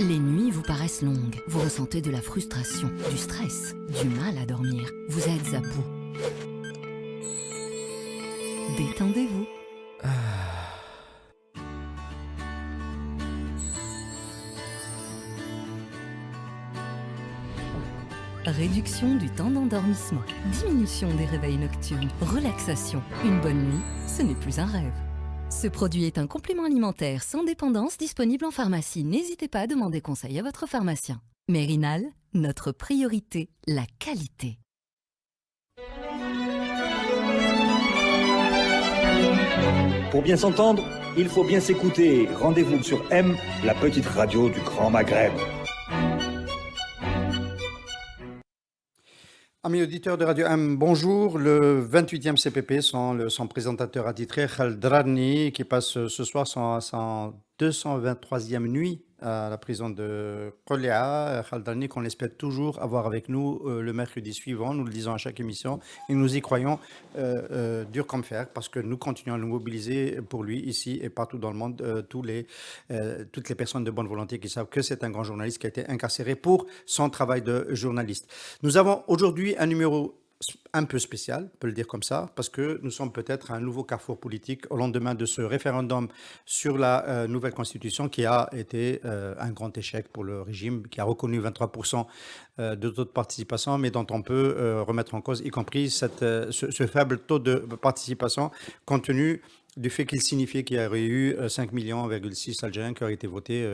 Les nuits vous paraissent longues, vous ressentez de la frustration, du stress, du mal à dormir, vous êtes à bout. Détendez-vous. Réduction du temps d'endormissement, diminution des réveils nocturnes, relaxation. Une bonne nuit, ce n'est plus un rêve. Ce produit est un complément alimentaire sans dépendance disponible en pharmacie. N'hésitez pas à demander conseil à votre pharmacien. Mérinal, notre priorité, la qualité. Pour bien s'entendre, il faut bien s'écouter. Rendez-vous sur M, la petite radio du Grand Maghreb. Amis auditeurs de Radio M, bonjour. Le 28e CPP, son présentateur attitré, Khaled Drarni, qui passe ce soir son 223e nuit à la prison de Qolia. Khaled Drarni, qu'on espère toujours avoir avec nous le mercredi suivant. Nous le disons à chaque émission et nous y croyons dur comme fer, parce que nous continuons à nous mobiliser pour lui ici et partout dans le monde. Toutes les personnes de bonne volonté qui savent que c'est un grand journaliste qui a été incarcéré pour son travail de journaliste. Nous avons aujourd'hui un numéro un peu spécial, on peut le dire comme ça, parce que nous sommes peut-être à un nouveau carrefour politique au lendemain de ce référendum sur la nouvelle constitution qui a été un grand échec pour le régime, qui a reconnu 23% de taux de participation, mais dont on peut remettre en cause, y compris ce faible taux de participation, compte tenu du fait qu'il signifiait qu'il y aurait eu 5,6 millions d'Algériens qui auraient été votés.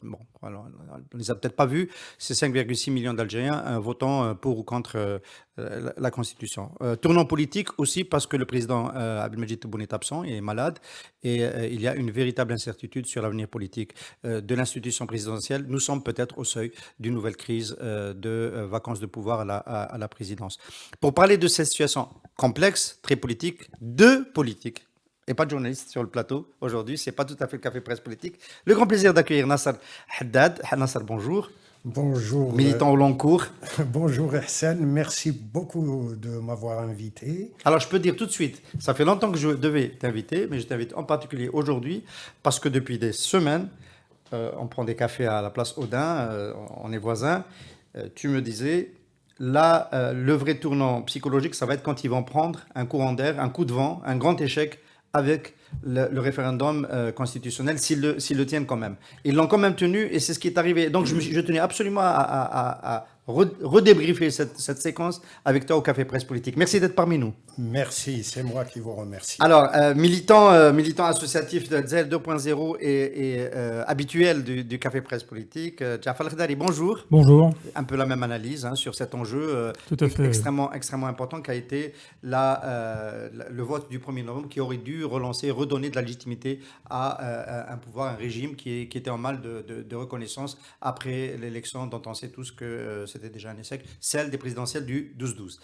Bon, alors, on ne les a peut-être pas vus, ces 5,6 millions d'Algériens votant pour ou contre la Constitution. Tournant politique aussi parce que le président Abdelmadjid Tebboune est absent et est malade, et il y a une véritable incertitude sur l'avenir politique de l'institution présidentielle. Nous sommes peut-être au seuil d'une nouvelle crise de vacances de pouvoir à la présidence. Pour parler de cette situation complexe, très politique, deux politiques et pas de journaliste sur le plateau aujourd'hui, c'est pas tout à fait le café presse politique. Le grand plaisir d'accueillir Nasser Haddad. Nasser, bonjour. Bonjour. Militant au long cours. Bonjour Hassan, merci beaucoup de m'avoir invité. Alors je peux dire tout de suite, ça fait longtemps que je devais t'inviter, mais je t'invite en particulier aujourd'hui parce que depuis des semaines, on prend des cafés à la place Audin, on est voisins, tu me disais, là, le vrai tournant psychologique, ça va être quand ils vont prendre un courant d'air, un coup de vent, un grand échec avec le référendum constitutionnel, s'ils le tiennent quand même. Ils l'ont quand même tenu et c'est ce qui est arrivé. Donc je tenais absolument à redébriefer cette séquence avec toi au Café Presse Politique. Merci d'être parmi nous. Merci, c'est moi qui vous remercie. Alors, militant associatif de ZEL 2.0 et habituel du Café Presse Politique, Jafar Khdari, bonjour. Bonjour. Un peu la même analyse sur cet enjeu Tout à fait, extrêmement important qui a été le vote du 1er novembre qui aurait dû redonner de la légitimité à un pouvoir, un régime qui était en mal de reconnaissance après l'élection dont on sait tous que c'était déjà un échec, celle des présidentielles du 12-12.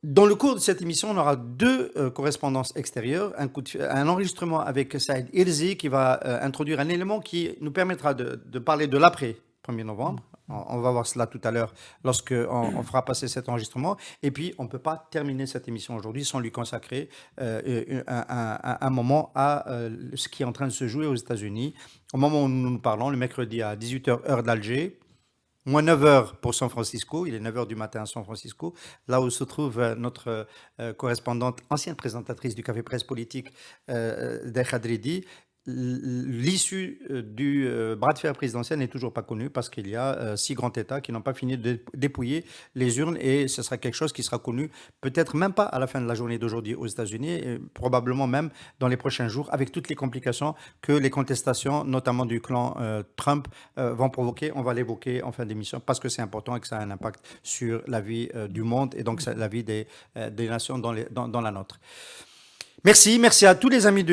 Dans le cours de cette émission, on aura deux correspondances extérieures, un enregistrement avec Saïd Irzi qui va introduire un élément qui nous permettra de parler de l'après 1er novembre. On va voir cela tout à l'heure lorsqu'on fera passer cet enregistrement. Et puis, on ne peut pas terminer cette émission aujourd'hui sans lui consacrer un moment à ce qui est en train de se jouer aux États-Unis. Au moment où nous parlons, le mercredi à 18h, heure d'Alger, moins 9h pour San Francisco, il est 9h du matin à San Francisco, là où se trouve notre correspondante, ancienne présentatrice du Café Presse Politique, Day Khadridi. L'issue du bras de fer présidentiel n'est toujours pas connue parce qu'il y a 6 grands États qui n'ont pas fini de dépouiller les urnes et ce sera quelque chose qui sera connu peut-être même pas à la fin de la journée d'aujourd'hui aux États-Unis, et probablement même dans les prochains jours avec toutes les complications que les contestations, notamment du clan Trump, vont provoquer. On va l'évoquer en fin d'émission parce que c'est important et que ça a un impact sur la vie du monde et donc la vie des nations dans la nôtre. Merci à tous les amis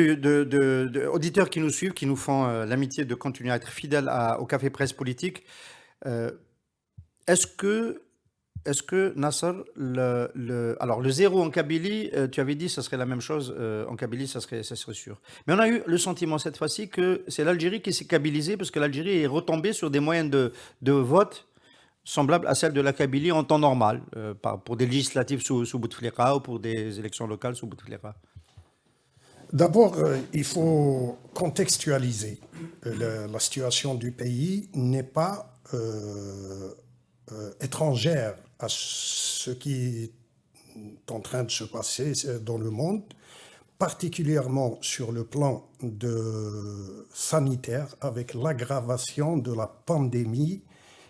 auditeurs qui nous suivent, qui nous font l'amitié de continuer à être fidèles au Café Presse Politique. Est-ce que Nasser, alors le zéro en Kabylie, tu avais dit que ce serait la même chose en Kabylie, ça serait sûr. Mais on a eu le sentiment cette fois-ci que c'est l'Algérie qui s'est kabylisée parce que l'Algérie est retombée sur des moyens de vote semblables à celles de la Kabylie en temps normal, pour des législatives sous Bouteflika ou pour des élections locales sous Bouteflika. D'abord, il faut contextualiser. La situation du pays n'est pas étrangère à ce qui est en train de se passer dans le monde, particulièrement sur le plan sanitaire, avec l'aggravation de la pandémie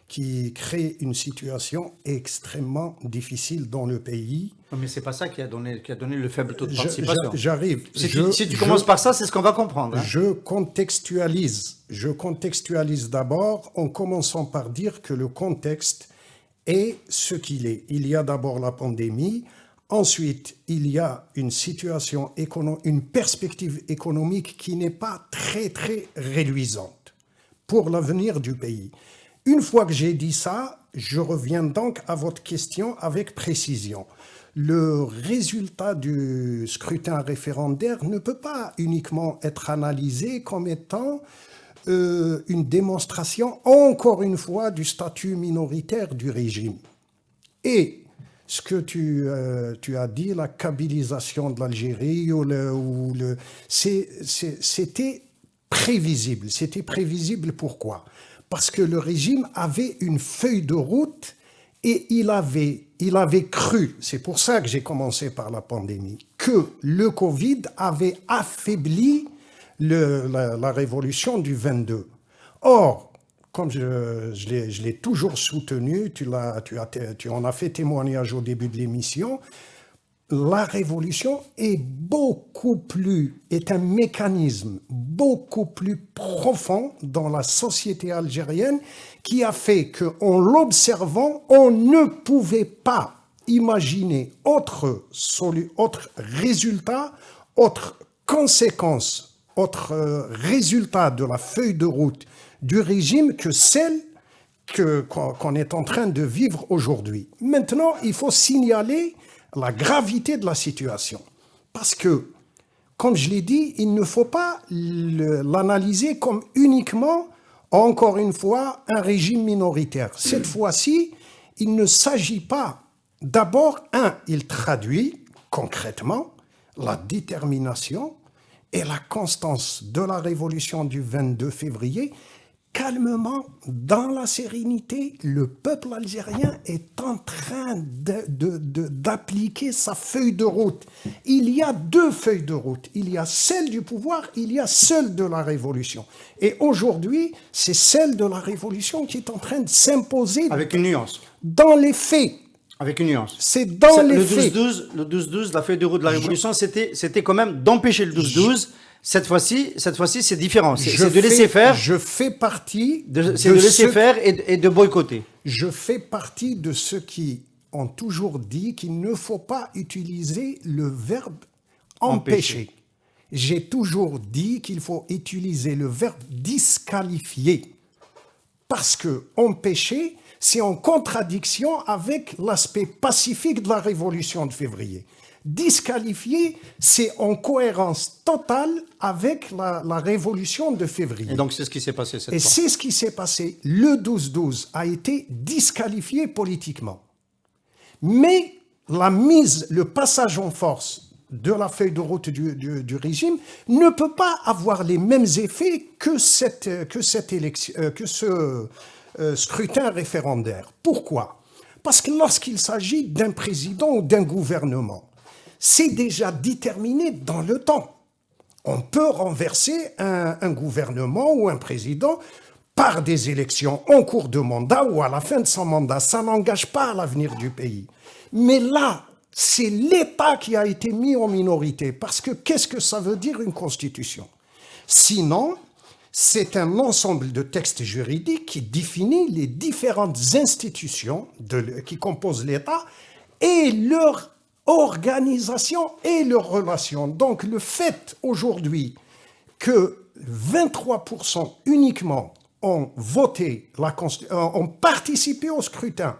qui crée une situation extrêmement difficile dans le pays. Mais ce n'est pas ça qui a donné le faible taux de participation. J'arrive. Si tu commences par ça, c'est ce qu'on va comprendre. Hein. Je contextualise d'abord en commençant par dire que le contexte est ce qu'il est. Il y a d'abord la pandémie. Ensuite, il y a une situation une perspective économique qui n'est pas très, très réluisante pour l'avenir du pays. Une fois que j'ai dit ça, je reviens donc à votre question avec précision. Le résultat du scrutin référendaire ne peut pas uniquement être analysé comme étant une démonstration, encore une fois, du statut minoritaire du régime. Et ce que tu as dit, la kabylisation de l'Algérie, c'était prévisible. C'était prévisible pourquoi ? Parce que le régime avait une feuille de route et il avait cru, c'est pour ça que j'ai commencé par la pandémie, que le Covid avait affaibli la révolution du 22. Or, comme je l'ai toujours soutenu, tu en as fait témoignage au début de l'émission, la révolution est un mécanisme beaucoup plus profond dans la société algérienne qui a fait qu'en l'observant, on ne pouvait pas imaginer autre résultat, autre conséquence, autre résultat de la feuille de route du régime que celle qu'on est en train de vivre aujourd'hui. Maintenant, il faut signaler la gravité de la situation. Parce que, comme je l'ai dit, il ne faut pas l'analyser comme uniquement, encore une fois, un régime minoritaire. Cette fois-ci, il ne s'agit pas. D'abord, il traduit concrètement la détermination et la constance de la révolution du 22 février. Calmement, dans la sérénité, le peuple algérien est en train d'appliquer sa feuille de route. Il y a deux feuilles de route. Il y a celle du pouvoir, il y a celle de la révolution. Et aujourd'hui, c'est celle de la révolution qui est en train de s'imposer. Avec une nuance. Dans les faits. Avec une nuance. C'est dans les faits. Le 12-12, la feuille de route de la révolution, c'était quand même d'empêcher le 12-12. Cette fois-ci, c'est différent. C'est de laisser faire. Je fais partie de laisser faire et de boycotter. Je fais partie de ceux qui ont toujours dit qu'il ne faut pas utiliser le verbe empêcher. J'ai toujours dit qu'il faut utiliser le verbe disqualifier. Parce que empêcher, c'est en contradiction avec l'aspect pacifique de la révolution de février. Disqualifié, c'est en cohérence totale avec la révolution de février. Et donc, c'est ce qui s'est passé cette fois. Et c'est ce qui s'est passé. Le 12-12 a été disqualifié politiquement. Mais le passage en force de la feuille de route du régime ne peut pas avoir les mêmes effets que ce scrutin référendaire. Pourquoi ? Parce que lorsqu'il s'agit d'un président ou d'un gouvernement, c'est déjà déterminé dans le temps. On peut renverser un gouvernement ou un président par des élections en cours de mandat ou à la fin de son mandat. Ça n'engage pas l'avenir du pays. Mais là, c'est l'État qui a été mis en minorité. Parce que qu'est-ce que ça veut dire une constitution ? Sinon, c'est un ensemble de textes juridiques qui définit les différentes institutions qui composent l'État et leur organisation et leurs relations. Donc le fait aujourd'hui que 23% uniquement ont ont participé au scrutin,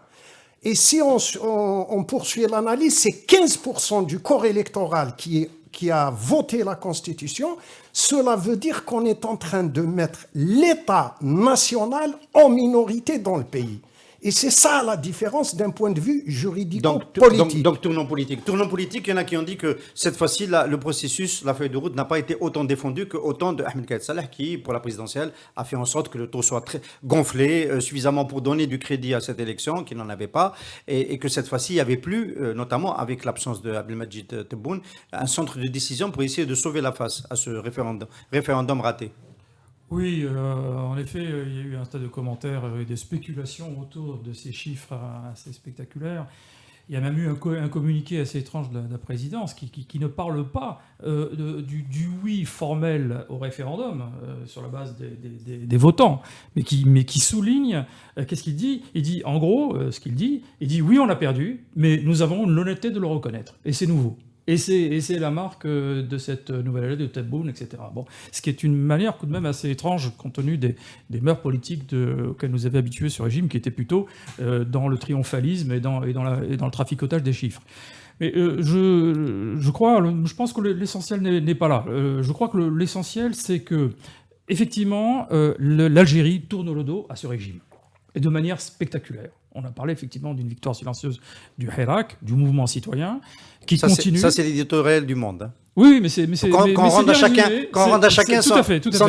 et si on poursuit l'analyse, c'est 15% du corps électoral qui a voté la Constitution. Cela veut dire qu'on est en train de mettre l'État national en minorité dans le pays. Et c'est ça la différence d'un point de vue juridico-politique. Donc, tournant politique. Tournant politique, il y en a qui ont dit que cette fois-ci, le processus, la feuille de route n'a pas été autant défendue qu'autant de Ahmed Kaïd Salah qui, pour la présidentielle, a fait en sorte que le taux soit très gonflé, suffisamment pour donner du crédit à cette élection, qui n'en avait pas, et que cette fois-ci, il n'y avait plus, notamment avec l'absence de Abdelmajid Tebboune, un centre de décision pour essayer de sauver la face à ce référendum raté. Oui, en effet, il y a eu un tas de commentaires et des spéculations autour de ces chiffres assez spectaculaires. Il y a même eu un communiqué assez étrange de la présidence qui ne parle pas du oui formel au référendum sur la base des votants, mais qui souligne, qu'est-ce qu'il dit ? Il dit, en gros, il dit oui, on a perdu, mais nous avons l'honnêteté de le reconnaître, et c'est nouveau. Et c'est la marque de cette nouvelle allée de Tebboune, etc. Bon, ce qui est une manière tout de même assez étrange compte tenu des mœurs politiques auxquelles nous avait habitués ce régime, qui était plutôt dans le triomphalisme et dans le traficotage des chiffres. Mais je pense que l'essentiel n'est pas là. Je crois que l'essentiel, c'est que effectivement, l'Algérie tourne le dos à ce régime, et de manière spectaculaire. On a parlé effectivement d'une victoire silencieuse du Hirak, du mouvement citoyen, qui continue. Ça, c'est l'éditorial du Monde. Hein. Oui, mais c'est quand on rend à chacun son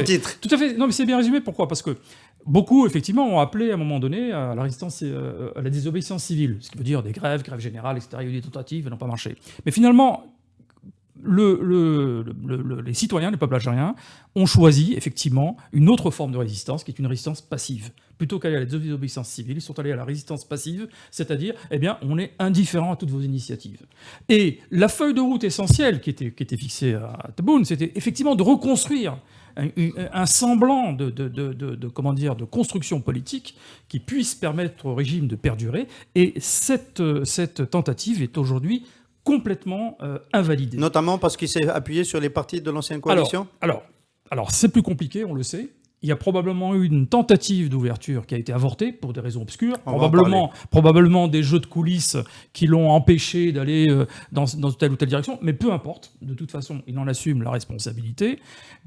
titre. Tout à fait. Non, mais c'est bien résumé. Pourquoi ? Parce que beaucoup, effectivement, ont appelé à un moment donné à la résistance, à la désobéissance civile, ce qui veut dire des grèves générales, etc. Il y a eu des tentatives, elles n'ont pas marché. Mais finalement, les citoyens, les peuples algériens, ont choisi effectivement une autre forme de résistance, qui est une résistance passive. Plutôt qu'aller à la désobéissance civile, ils sont allés à la résistance passive, c'est-à-dire, on est indifférent à toutes vos initiatives. Et la feuille de route essentielle qui était fixée à Tebboune, c'était effectivement de reconstruire un semblant de construction politique qui puisse permettre au régime de perdurer. Et cette tentative est aujourd'hui complètement invalidée. Notamment parce qu'il s'est appuyé sur les partis de l'ancienne coalition ? Alors c'est plus compliqué, on le sait. Il y a probablement eu une tentative d'ouverture qui a été avortée pour des raisons obscures. Probablement des jeux de coulisses qui l'ont empêché d'aller dans telle ou telle direction. Mais peu importe. De toute façon, il en assume la responsabilité.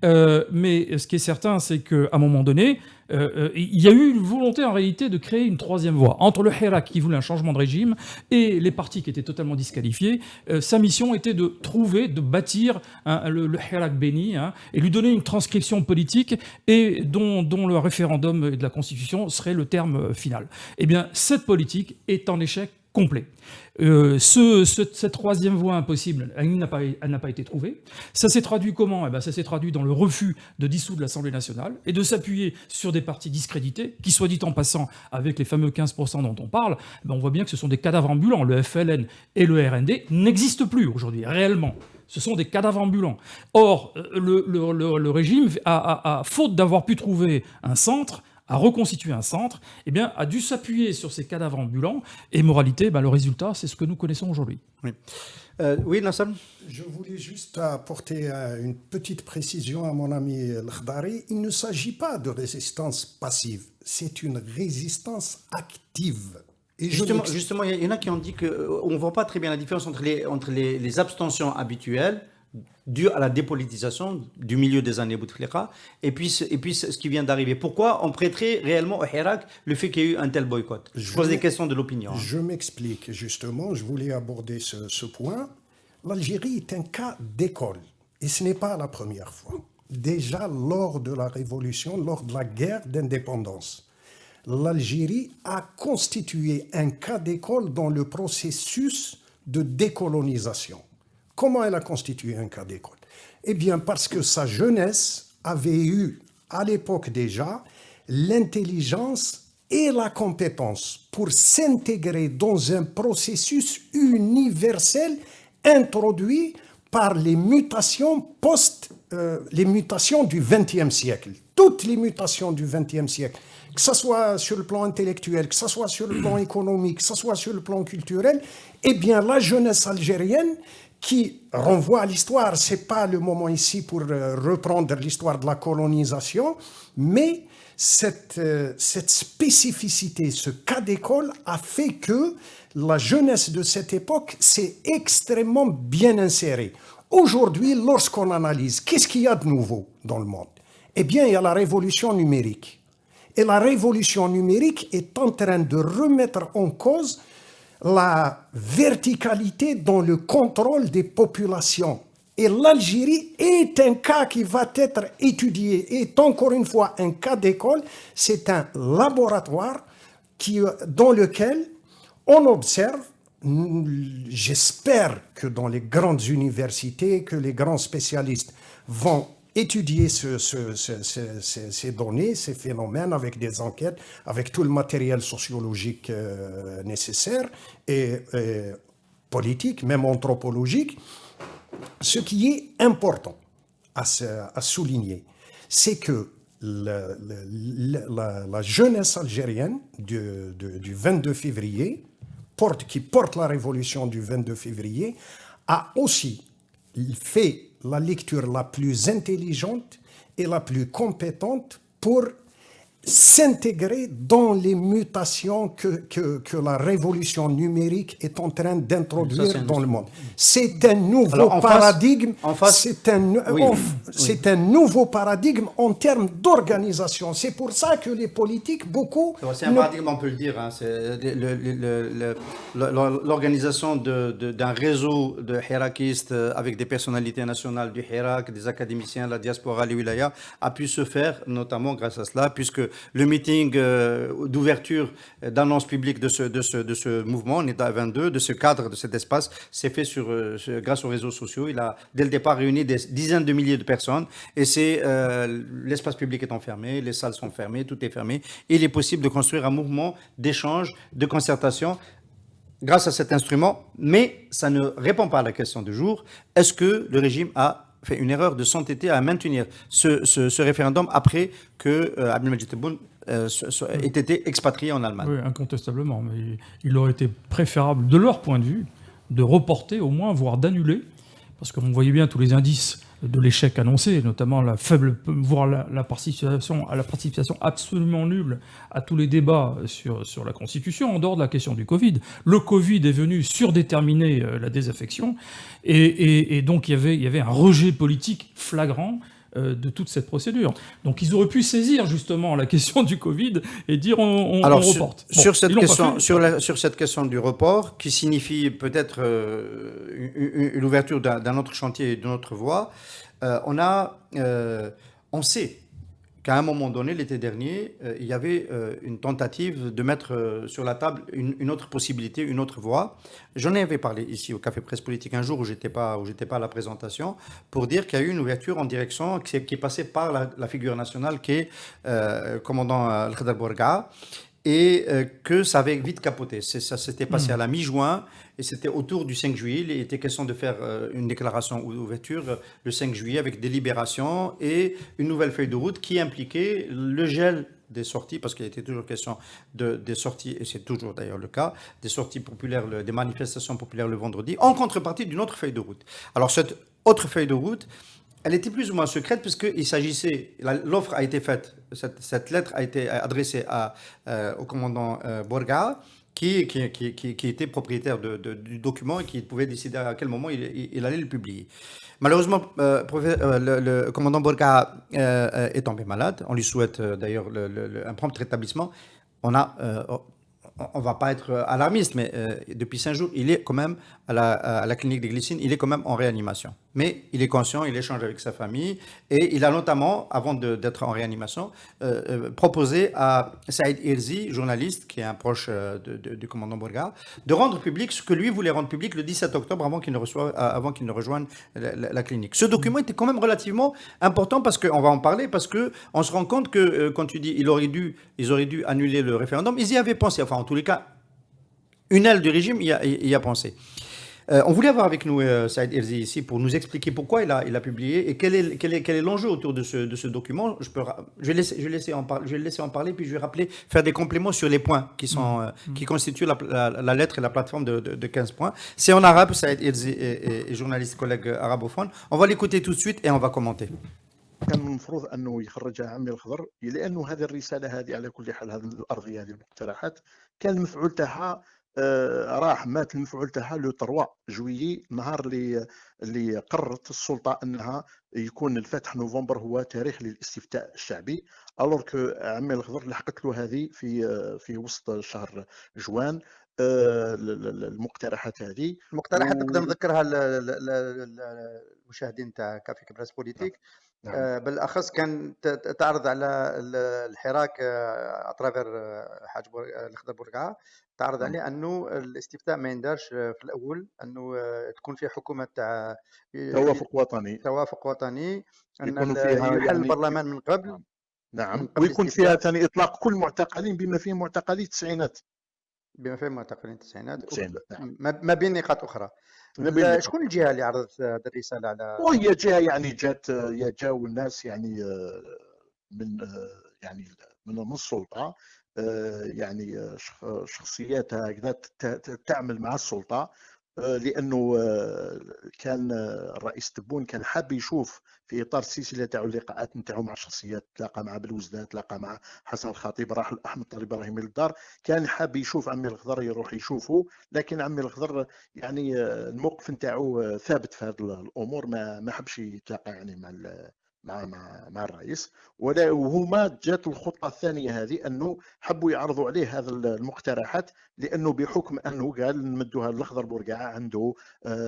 Mais ce qui est certain, c'est qu'à un moment donné, il y a eu une volonté en réalité de créer une troisième voie. Entre le Hirak qui voulait un changement de régime et les partis qui étaient totalement disqualifiés, sa mission était de bâtir le Hirak béni, et lui donner une transcription politique et dont le référendum de la Constitution serait le terme final. Eh bien, cette politique est en échec complet. Cette troisième voie impossible, elle n'a pas été trouvée. Ça s'est traduit comment ? Ça s'est traduit dans le refus de dissoudre l'Assemblée nationale et de s'appuyer sur des partis discrédités, qui, soit dit en passant, avec les fameux 15% dont on parle, on voit bien que ce sont des cadavres ambulants. Le FLN et le RND n'existent plus aujourd'hui, réellement. Ce sont des cadavres ambulants. Or, le régime, à faute d'avoir pu trouver un centre, a reconstitué un centre, a dû s'appuyer sur ces cadavres ambulants. Et moralité, le résultat, c'est ce que nous connaissons aujourd'hui. Oui, Nassam ? Je voulais juste apporter une petite précision à mon ami El-Khdari. Il ne s'agit pas de résistance passive, c'est une résistance active. Et justement, il y en a qui ont dit qu'on ne voit pas très bien la différence entre les abstentions habituelles dû à la dépolitisation du milieu des années Bouteflika et puis ce qui vient d'arriver. Pourquoi on prêterait réellement au Hirak le fait qu'il y ait eu un tel boycott ? Je pose des questions de l'opinion. Je m'explique justement, je voulais aborder ce point. L'Algérie est un cas d'école et ce n'est pas la première fois. Déjà lors de la Révolution, lors de la guerre d'indépendance, l'Algérie a constitué un cas d'école dans le processus de décolonisation. Comment elle a constitué un cas d'école ? Eh bien, parce que sa jeunesse avait eu, à l'époque déjà, l'intelligence et la compétence pour s'intégrer dans un processus universel introduit par les mutations les mutations du XXe siècle. Toutes les mutations du XXe siècle, que ce soit sur le plan intellectuel, que ce soit sur le plan économique, que ce soit sur le plan culturel, eh bien, la jeunesse algérienne qui renvoie à l'histoire. Ce n'est pas le moment ici pour reprendre l'histoire de la colonisation, mais cette spécificité, ce cas d'école a fait que la jeunesse de cette époque s'est extrêmement bien insérée. Aujourd'hui, lorsqu'on analyse, qu'est-ce qu'il y a de nouveau dans le monde ? Eh bien, il y a la révolution numérique. Et la révolution numérique est en train de remettre en cause la verticalité dans le contrôle des populations. Et l'Algérie est un cas qui va être étudié, est encore une fois un cas d'école, c'est un laboratoire dans lequel on observe, j'espère que dans les grandes universités, que les grands spécialistes vont étudier ces données, ces phénomènes avec des enquêtes, avec tout le matériel sociologique nécessaire et politique, même anthropologique. Ce qui est important à souligner, c'est que la jeunesse algérienne du 22 février, qui porte la révolution du 22 février, a aussi fait la lecture la plus intelligente et la plus compétente pour s'intégrer dans les mutations que la révolution numérique est en train d'introduire dans le monde. C'est un nouveau paradigme. C'est un nouveau paradigme en termes d'organisation. C'est pour ça que les politiques, beaucoup... C'est un paradigme, on peut le dire. Hein. C'est l'organisation d'un réseau de hirakistes avec des personnalités nationales du Hirak, des académiciens, la diaspora, les wilayas, a pu se faire, notamment grâce à cela, puisque le meeting d'ouverture d'annonce publique de ce mouvement, NEDA 22, de ce cadre, de cet espace, s'est fait grâce aux réseaux sociaux. Il a, dès le départ, réuni des dizaines de milliers de personnes. Et l'espace public est enfermé, les salles sont fermées, tout est fermé. Et il est possible de construire un mouvement d'échange, de concertation, grâce à cet instrument. Mais ça ne répond pas à la question du jour. Est-ce que le régime a fait une erreur de s'entêter à maintenir ce référendum après que Abdelmadjid Tebboune ait été expatrié en Allemagne? Oui, incontestablement. Mais il aurait été préférable, de leur point de vue, de reporter au moins, voire d'annuler, parce qu'on voyait bien tous les indices de l'échec annoncé, notamment la faible, voire la participation absolument nulle à tous les débats sur la Constitution, en dehors de la question du Covid. Le Covid est venu surdéterminer la désaffection, et donc il y avait un rejet politique flagrant de toute cette procédure. Donc ils auraient pu saisir justement la question du Covid et dire on reporte. Sur cette question du report, qui signifie peut-être une ouverture d'un autre chantier et d'une autre voie, on sait qu'à un moment donné, l'été dernier, il y avait une tentative de mettre sur la table une autre possibilité, une autre voie. J'en avais parlé ici au Café Presse Politique un jour où j'étais pas à la présentation, pour dire qu'il y a eu une ouverture en direction qui est passée par la figure nationale qui est commandant Al-Khadr Bourga, et que ça avait vite capoté. Ça s'était passé à la mi-juin, et c'était autour du 5 juillet. Il était question de faire une déclaration d'ouverture le 5 juillet avec délibération et une nouvelle feuille de route qui impliquait le gel des sorties, parce qu'il était toujours question des sorties, et c'est toujours d'ailleurs le cas, des sorties populaires, des manifestations populaires le vendredi, en contrepartie d'une autre feuille de route. Alors cette autre feuille de route, elle était plus ou moins secrète puisqu'il s'agissait, l'offre a été faite, cette lettre a été adressée au commandant Bourga, qui était propriétaire du document et qui pouvait décider à quel moment il allait le publier. Malheureusement, le commandant Bourga est tombé malade. On lui souhaite d'ailleurs un prompt rétablissement. On ne va pas être alarmiste, mais depuis 5 jours, il est quand même à la clinique des Glycines, il est quand même en réanimation. Mais il est conscient, il échange avec sa famille, et il a notamment, avant d'être en réanimation, proposé à Saïd Hirzi, journaliste, qui est un proche du commandant Bourga, de rendre public ce que lui voulait rendre public le 17 octobre avant qu'il ne rejoigne la clinique. Ce document était quand même relativement important, parce qu'on va en parler, parce qu'on se rend compte que, quand tu dis ils auraient dû annuler le référendum, ils y avaient pensé. Enfin, en tous les cas, une aile du régime y a pensé. On voulait avoir avec nous Saïd Hirzi ici pour nous expliquer pourquoi il a publié et quel est l'enjeu autour de ce document. Je vais le laisser en parler, puis je vais faire des compléments sur les points qui constituent la lettre et la plateforme de 15 points. C'est en arabe, Saïd Hirzi est journaliste collègue arabophone. On va l'écouter tout de suite et on va commenter. كان المفروض انه يخرجها عمي الخضر لانه هذه الرساله هذه على كل حال، هذه الارضيه هذه المقترحات كان المفعول تاعها راح مات المفعول تاعها لو 3 جويي، نهار اللي قررت السلطه انها يكون الفتح نوفمبر هو تاريخ للاستفتاء الشعبي. الوغ كو عمي الخضر لحقت له هذه في وسط شهر جوان. المقترحات هذه المقترحات نقدر نذكرها للمشاهدين تاع كافي كبراس بوليتيك. نعم. بالاخص كان تعرض على الحراك اترافير حاج الخضر بورقعه، تعرض نعم. عليه انه الاستفتاء ما يندارش في الاول، انه تكون في حكومه تاع توافق وطني توافق وطني، ان يكون فيها يحل يعني البرلمان من قبل نعم، قبل ويكون فيها الاستفتاء، ثاني اطلاق كل معتقلين بما فيهم معتقلي التسعينات. بما فيه معتقلين التسعينات، نعم. ما بين نقاط اخرى. نبي شكون الجهه اللي عرضت هذه الرساله على وهي جهه يعني جاوا الناس يعني من يعني من السلطه، يعني شخصيات هكذا تعمل مع السلطه، لانه كان الرئيس تبون كان حاب يشوف في اطار السلسله تاع اللقاءات نتاعو مع الشخصيات، تلاقى مع بلوزداد، تلاقى مع حسن الخطيب، راح احمد طالب ابراهيمي للدار، كان حاب يشوف عمي الخضر يروح يشوفه، لكن عمي الخضر يعني الموقف نتاعو ثابت في هذه الامور، ما حبش يتلاقى يعني مع الرئيس. وهما جات الخطه الثانيه هذه انه حبوا يعرضوا عليه هذا المقترحات، لانه بحكم انه قال نمدوها الاخضر بورقعه عنده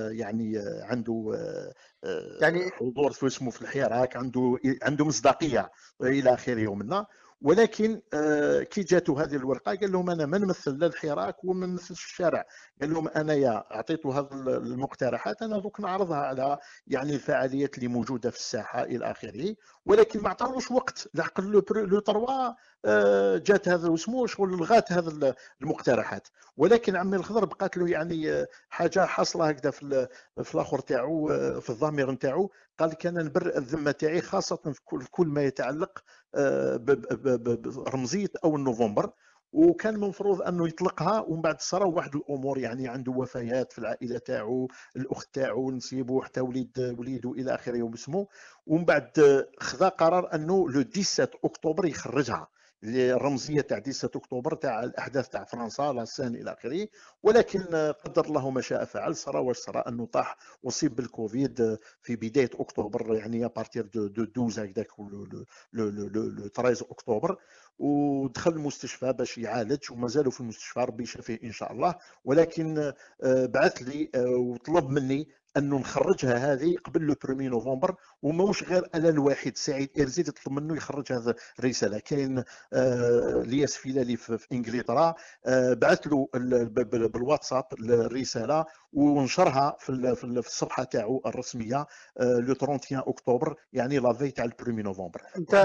يعني عنده يعني حضور في اسمه في الحراك، عنده مصداقيه الى اخره ومنا. ولكن كي جاتوا هذه الورقه قال لهم انا ما نمثل لا الحراك وما نمثلش الشارع، قال لهم انا يا اعطيته هذه المقترحات انا دوك نعرضها على يعني الفعاليات اللي موجوده في الساحه الى اخره، ولكن ما عطاولوش وقت لحق لو 3 جات هذا واسمه شغل لغات هذا المقترحات. ولكن عمي الخضر بقات له يعني حاجه حاصله هكذا في الاخر تاعو، في الضمير نتاعو، قال لك انا نبرئ الذمه تاعي خاصه في كل ما يتعلق برمزيه اول نوفمبر. وكان المفروض انه يطلقها، ومن بعد صراو واحد الامور، يعني عنده وفيات في العائله تاعو، الاخت تاعو نسيبو حتى وليده الى اخره وبسمو، ومن بعد خذا قرار انه لو 17 اكتوبر يخرجها، الرمزيه تاع 17 اكتوبر تاع الاحداث تاع فرنسا لاسان الى اخره. ولكن قدر الله ما شاء فعل، صرا واش صرا انه طاح وصيب بالكوفيد في بدايه اكتوبر، يعني ابارتير دو 12 هكذاك لو 13 اكتوبر، ودخل المستشفى باش يعالج، ومازالوا في المستشفى، ربي يشافيه ان شاء الله. ولكن بعث لي وطلب مني انه نخرجها هذه قبل لو 1 نوفمبر، وماهوش غير انا الواحد، سعيد إرزيد يطلب منه يخرج هذه الرساله. كاين الياس فيلالي في انجلترا بعث له بالواتساب الرساله ونشرها في الصفحه تاعو الرسميه لو 31 اكتوبر، يعني لافي تاع 1 نوفمبر. انت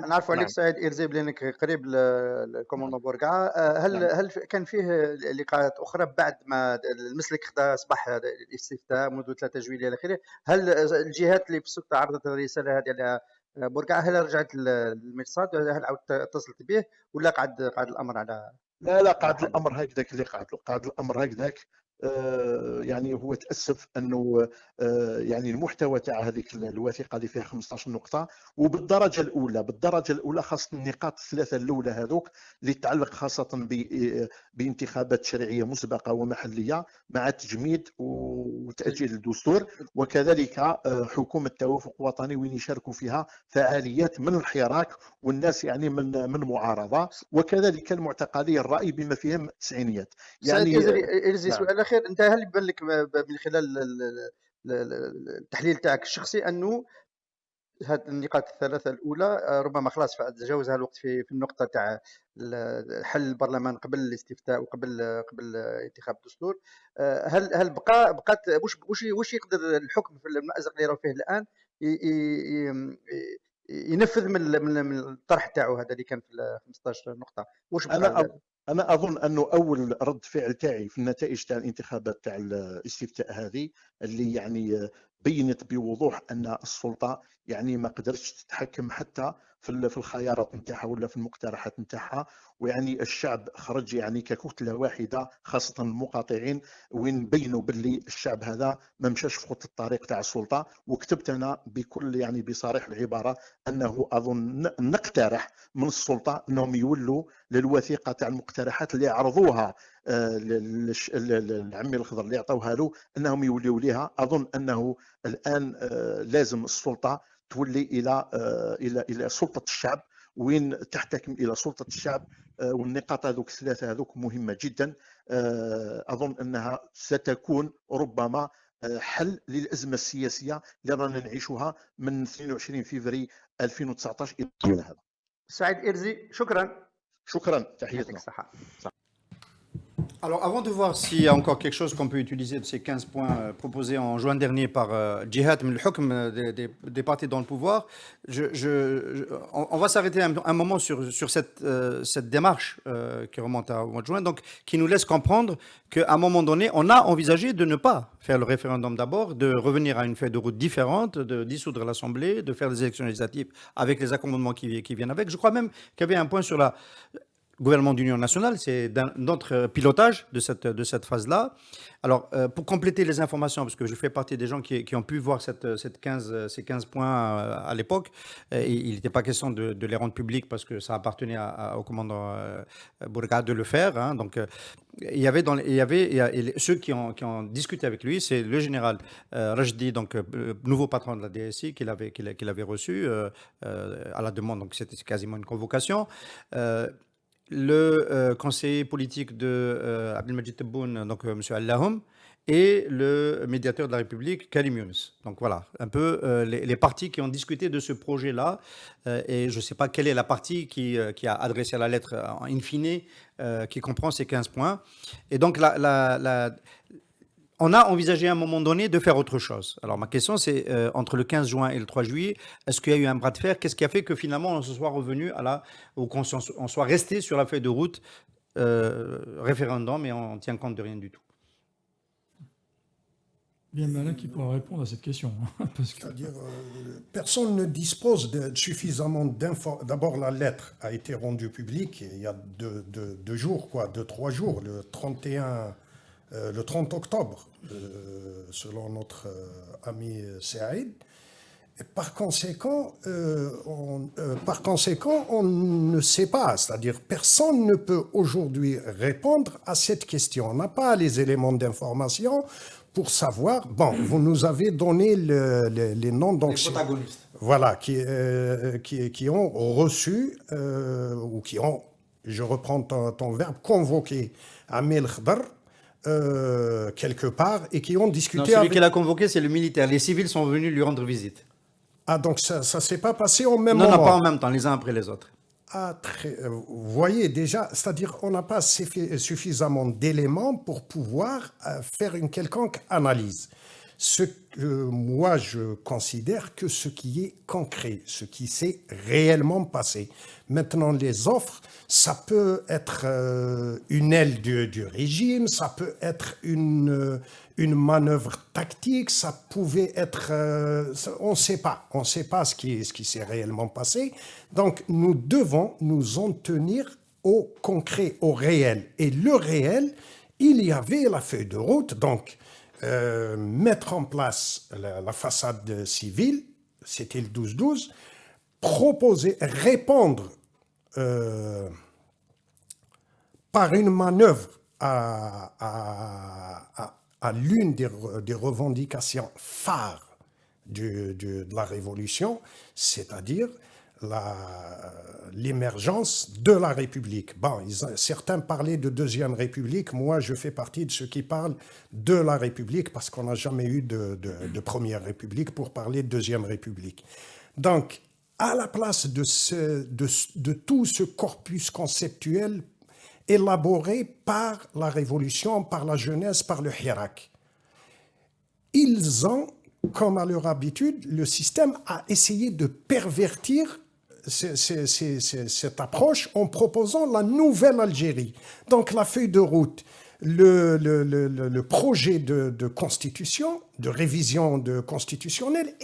نعرفوا عليك سعيد إرزيب لانك قريب للكوموندو بورقعه. هل كان فيه لقاءات اخرى بعد ما المسلك خدا صباح الاستفتاء منذ 3 جويلية الى اخره؟ هل الجهات اللي في السلطه عرضت الرساله هذه على بورقعه هل رجعت للمرصاد؟ هل عاودت اتصلت به ولا قعد الامر على لا قعد الامر هكذاك، اللي قعد الامر هكذاك. يعني هو تاسف انه يعني المحتوى تاع هذيك الوثيقه اللي فيها 15 نقطه، وبالدرجه الاولى خاصه النقاط الثلاثه الاولى هذوك اللي تتعلق خاصه بانتخابات شرعيه مسبقه ومحليه مع تجميد وتاجيل الدستور، وكذلك حكومه توافق وطني وين يشاركوا فيها فعاليات من الحراك والناس يعني من معارضه، وكذلك المعتقلي الراي بما فيهم التسعينيات. يعني إرزي سؤال اخير، انت هل يبان لك من خلال التحليل تاعك الشخصي انه هذه النقاط الثلاثه الاولى ربما خلاص تجاوزها الوقت في النقطه تاع حل البرلمان قبل الاستفتاء وقبل انتخاب الدستور؟ هل بقات واش يقدر الحكم في المأزق اللي راه فيه الان ينفذ من الطرح تاعو هذا اللي كان في 15 نقطه؟ واش انا اظن انه اول رد فعل تاعي في النتائج تاع الانتخابات تاع الاستفتاء هذه، اللي يعني بينت بوضوح ان السلطه يعني ما قدرتش تتحكم حتى في الخيارات نتاعها ولا في المقترحات نتاعها، ويعني الشعب خرج يعني ككتله واحده، خاصه المقاطعين، وين بينوا باللي الشعب هذا ما مشاش في خط الطريق تاع السلطه. وكتبت انا بكل يعني بصريح العباره انه اظن نقترح من السلطه انهم يولوا للوثيقه تاع المقترحات اللي عرضوها العمي الخضر اللي عطاوها له انهم يوليوا ليها. اظن انه الان لازم السلطه تولي الى سلطه الشعب، وين تحتكم الى سلطه الشعب. والنقاط هذوك الثلاثه هذوك مهمه جدا. اظن انها ستكون ربما حل للازمه السياسيه اللي رانا نعيشها من 22 فبراير 2019 الى يومنا هذا. Saïd Herzi, shukran. شكرا، تحياتنا. Alors, avant de voir s'il y a encore quelque chose qu'on peut utiliser de ces 15 points proposés en juin dernier par Djihad Min al-Hukm des partis dans le pouvoir, on va s'arrêter un moment sur cette démarche qui remonte au mois de juin, donc qui nous laisse comprendre qu'à un moment donné, on a envisagé de ne pas faire le référendum d'abord, de revenir à une feuille de route différente, de dissoudre l'Assemblée, de faire des élections législatives avec les accommodements qui viennent avec. Je crois même qu'il y avait un point sur la gouvernement d'union nationale, c'est notre pilotage de cette phase-là. Alors, pour compléter les informations, parce que je fais partie des gens qui ont pu voir ces 15 points à l'époque, il n'était pas question de les rendre publics parce que ça appartenait au commandant Bourga de le faire. Hein. Donc, il y avait ceux qui ont discuté avec lui, c'est le général Rajdi, donc nouveau patron de la DSI, qu'il avait reçu à la demande, donc c'était quasiment une convocation. Le conseiller politique de Abdelmajid Tebboune, donc M. Allahoum, et le médiateur de la République, Karim Younes. Donc voilà, un peu les partis qui ont discuté de ce projet-là. Et je ne sais pas quelle est la partie qui a adressé la lettre in fine, qui comprend ces 15 points. Et donc on a envisagé à un moment donné de faire autre chose. Alors ma question c'est, entre le 15 juin et le 3 juillet, est-ce qu'il y a eu un bras de fer? Qu'est-ce qui a fait que finalement on se soit revenu ou qu'on soit resté sur la feuille de route référendum et on ne tient compte de rien du tout? Bien malin qui pourra répondre à cette question. C'est-à-dire, personne ne dispose de suffisamment d'informations. D'abord, la lettre a été rendue publique il y a deux jours, 2-3 jours, le 30 octobre, selon notre ami Saïd. Et par conséquent, on ne sait pas, c'est-à-dire personne ne peut aujourd'hui répondre à cette question. On n'a pas les éléments d'information pour savoir. Bon, vous nous avez donné les noms, donc les protagonistes. Voilà, qui ont reçu ou qui ont, je reprends ton verbe, convoqué Amir Khadr. Quelque part et qui ont discuté. Non, celui qui l'a convoqué, c'est le militaire. Les civils sont venus lui rendre visite. Ah, donc ça ne s'est pas passé au même moment? Non, pas en même temps, les uns après les autres. Ah, vous voyez déjà, c'est-à-dire on n'a pas suffisamment d'éléments pour pouvoir faire une quelconque analyse. Ce que moi je considère que ce qui est concret, ce qui s'est réellement passé. Maintenant, les offres, ça peut être une aile du régime, ça peut être une manœuvre tactique, ça pouvait être... on ne sait pas ce qui s'est réellement passé. Donc, nous devons nous en tenir au concret, au réel. Et le réel, il y avait la feuille de route, donc mettre en place la façade civile, c'était le 12-12, proposer, répondre par une manœuvre à l'une des revendications phares de la Révolution, c'est-à-dire l'émergence de la République. Bon, certains parlaient de Deuxième République, moi je fais partie de ceux qui parlent de la République parce qu'on n'a jamais eu de Première République pour parler de Deuxième République. Donc, à la place de tout ce corpus conceptuel élaboré par la Révolution, par la jeunesse, par le Hirak, ils ont, comme à leur habitude, le système a essayé de pervertir cette approche en proposant la nouvelle Algérie. Donc la feuille de route, le projet de constitution, de révision constitutionnelle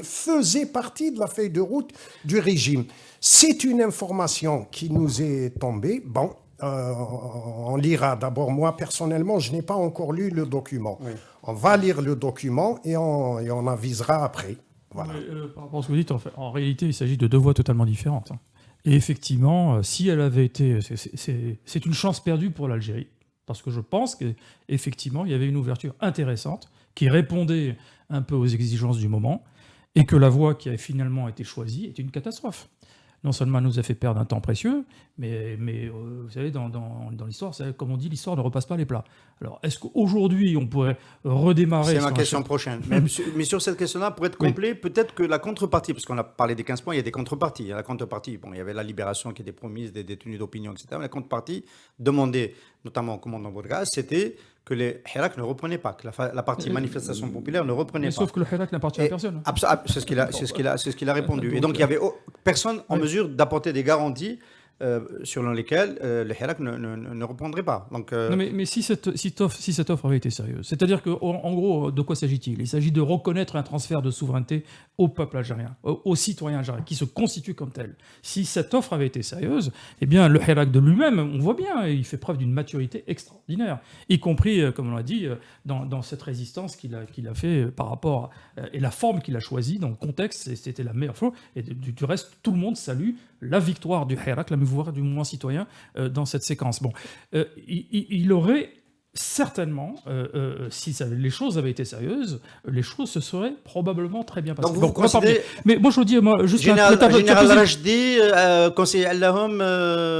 faisait partie de la feuille de route du régime. C'est une information qui nous est tombée. Bon, on lira. D'abord, moi, personnellement, je n'ai pas encore lu le document. Oui. On va lire le document et on avisera après. Voilà. Par rapport à ce que vous dites, en réalité, il s'agit de deux voies totalement différentes. Et effectivement, si elle avait été... C'est une chance perdue pour l'Algérie. Parce que je pense qu'effectivement, il y avait une ouverture intéressante qui répondait un peu aux exigences du moment et que la voie qui a finalement été choisie est une catastrophe. Non seulement elle nous a fait perdre un temps précieux, mais vous savez, dans l'histoire, comme on dit, l'histoire ne repasse pas les plats. Alors, est-ce qu'aujourd'hui, on pourrait redémarrer... C'est ma question prochaine. Mais sur cette question-là, pour être complet, peut-être que la contrepartie, parce qu'on a parlé des 15 points, il y a des contreparties. Il y a la contrepartie, bon, il y avait la libération qui était promise des détenus d'opinion, etc. Mais la contrepartie demandée, notamment au commandant Bourgass, c'était que les Hirak ne reprenaient pas, que la partie manifestation populaire ne reprenait pas. Sauf que le Hirak n'appartient à personne. C'est ce qu'il a répondu. Et donc, il n'y avait personne en mesure d'apporter des garanties selon lesquelles le Hirak ne reprendrait pas. Donc, non, mais si cette offre avait été sérieuse, c'est-à-dire qu'en gros, de quoi s'agit-il ? Il s'agit de reconnaître un transfert de souveraineté au peuple algérien, aux citoyens algériens, qui se constituent comme tel. Si cette offre avait été sérieuse, eh bien, le Hirak de lui-même, on voit bien, il fait preuve d'une maturité extraordinaire, y compris, comme on l'a dit, dans cette résistance qu'il a fait par rapport et la forme qu'il a choisie dans le contexte, c'était la meilleure fois. Et du reste, tout le monde salue la victoire du Hirak, la victoire du mouvement citoyen dans cette séquence. Bon, il aurait certainement, si les choses avaient été sérieuses, les choses se seraient probablement très bien passées. Donc vous considérez... Mais moi je vous dis, juste Général Rachdi, conseiller Allahum,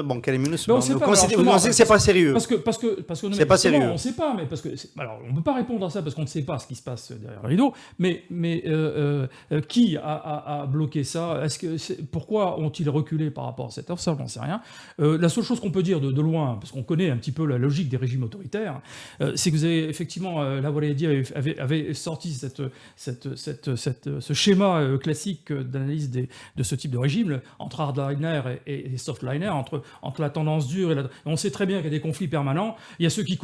bon, Karim Younous, vous pensez que c'est pas sérieux? Parce que c'est pas sérieux. On ne sait pas, mais alors on ne peut pas répondre à ça parce qu'on ne sait pas ce qui se passe derrière le rideau. Mais qui a bloqué ça? Pourquoi ont-ils reculé par rapport à cette offre? Ça, j'en sais rien. La seule chose qu'on peut dire de loin, parce qu'on connaît un petit peu la logique des régimes autoritaires, c'est que vous avez effectivement, la Walidi avait sorti ce schéma classique d'analyse de ce type de régime entre hardliner et softliner, entre la tendance dure et on sait très bien qu'il y a des conflits permanents. Il y a ceux qui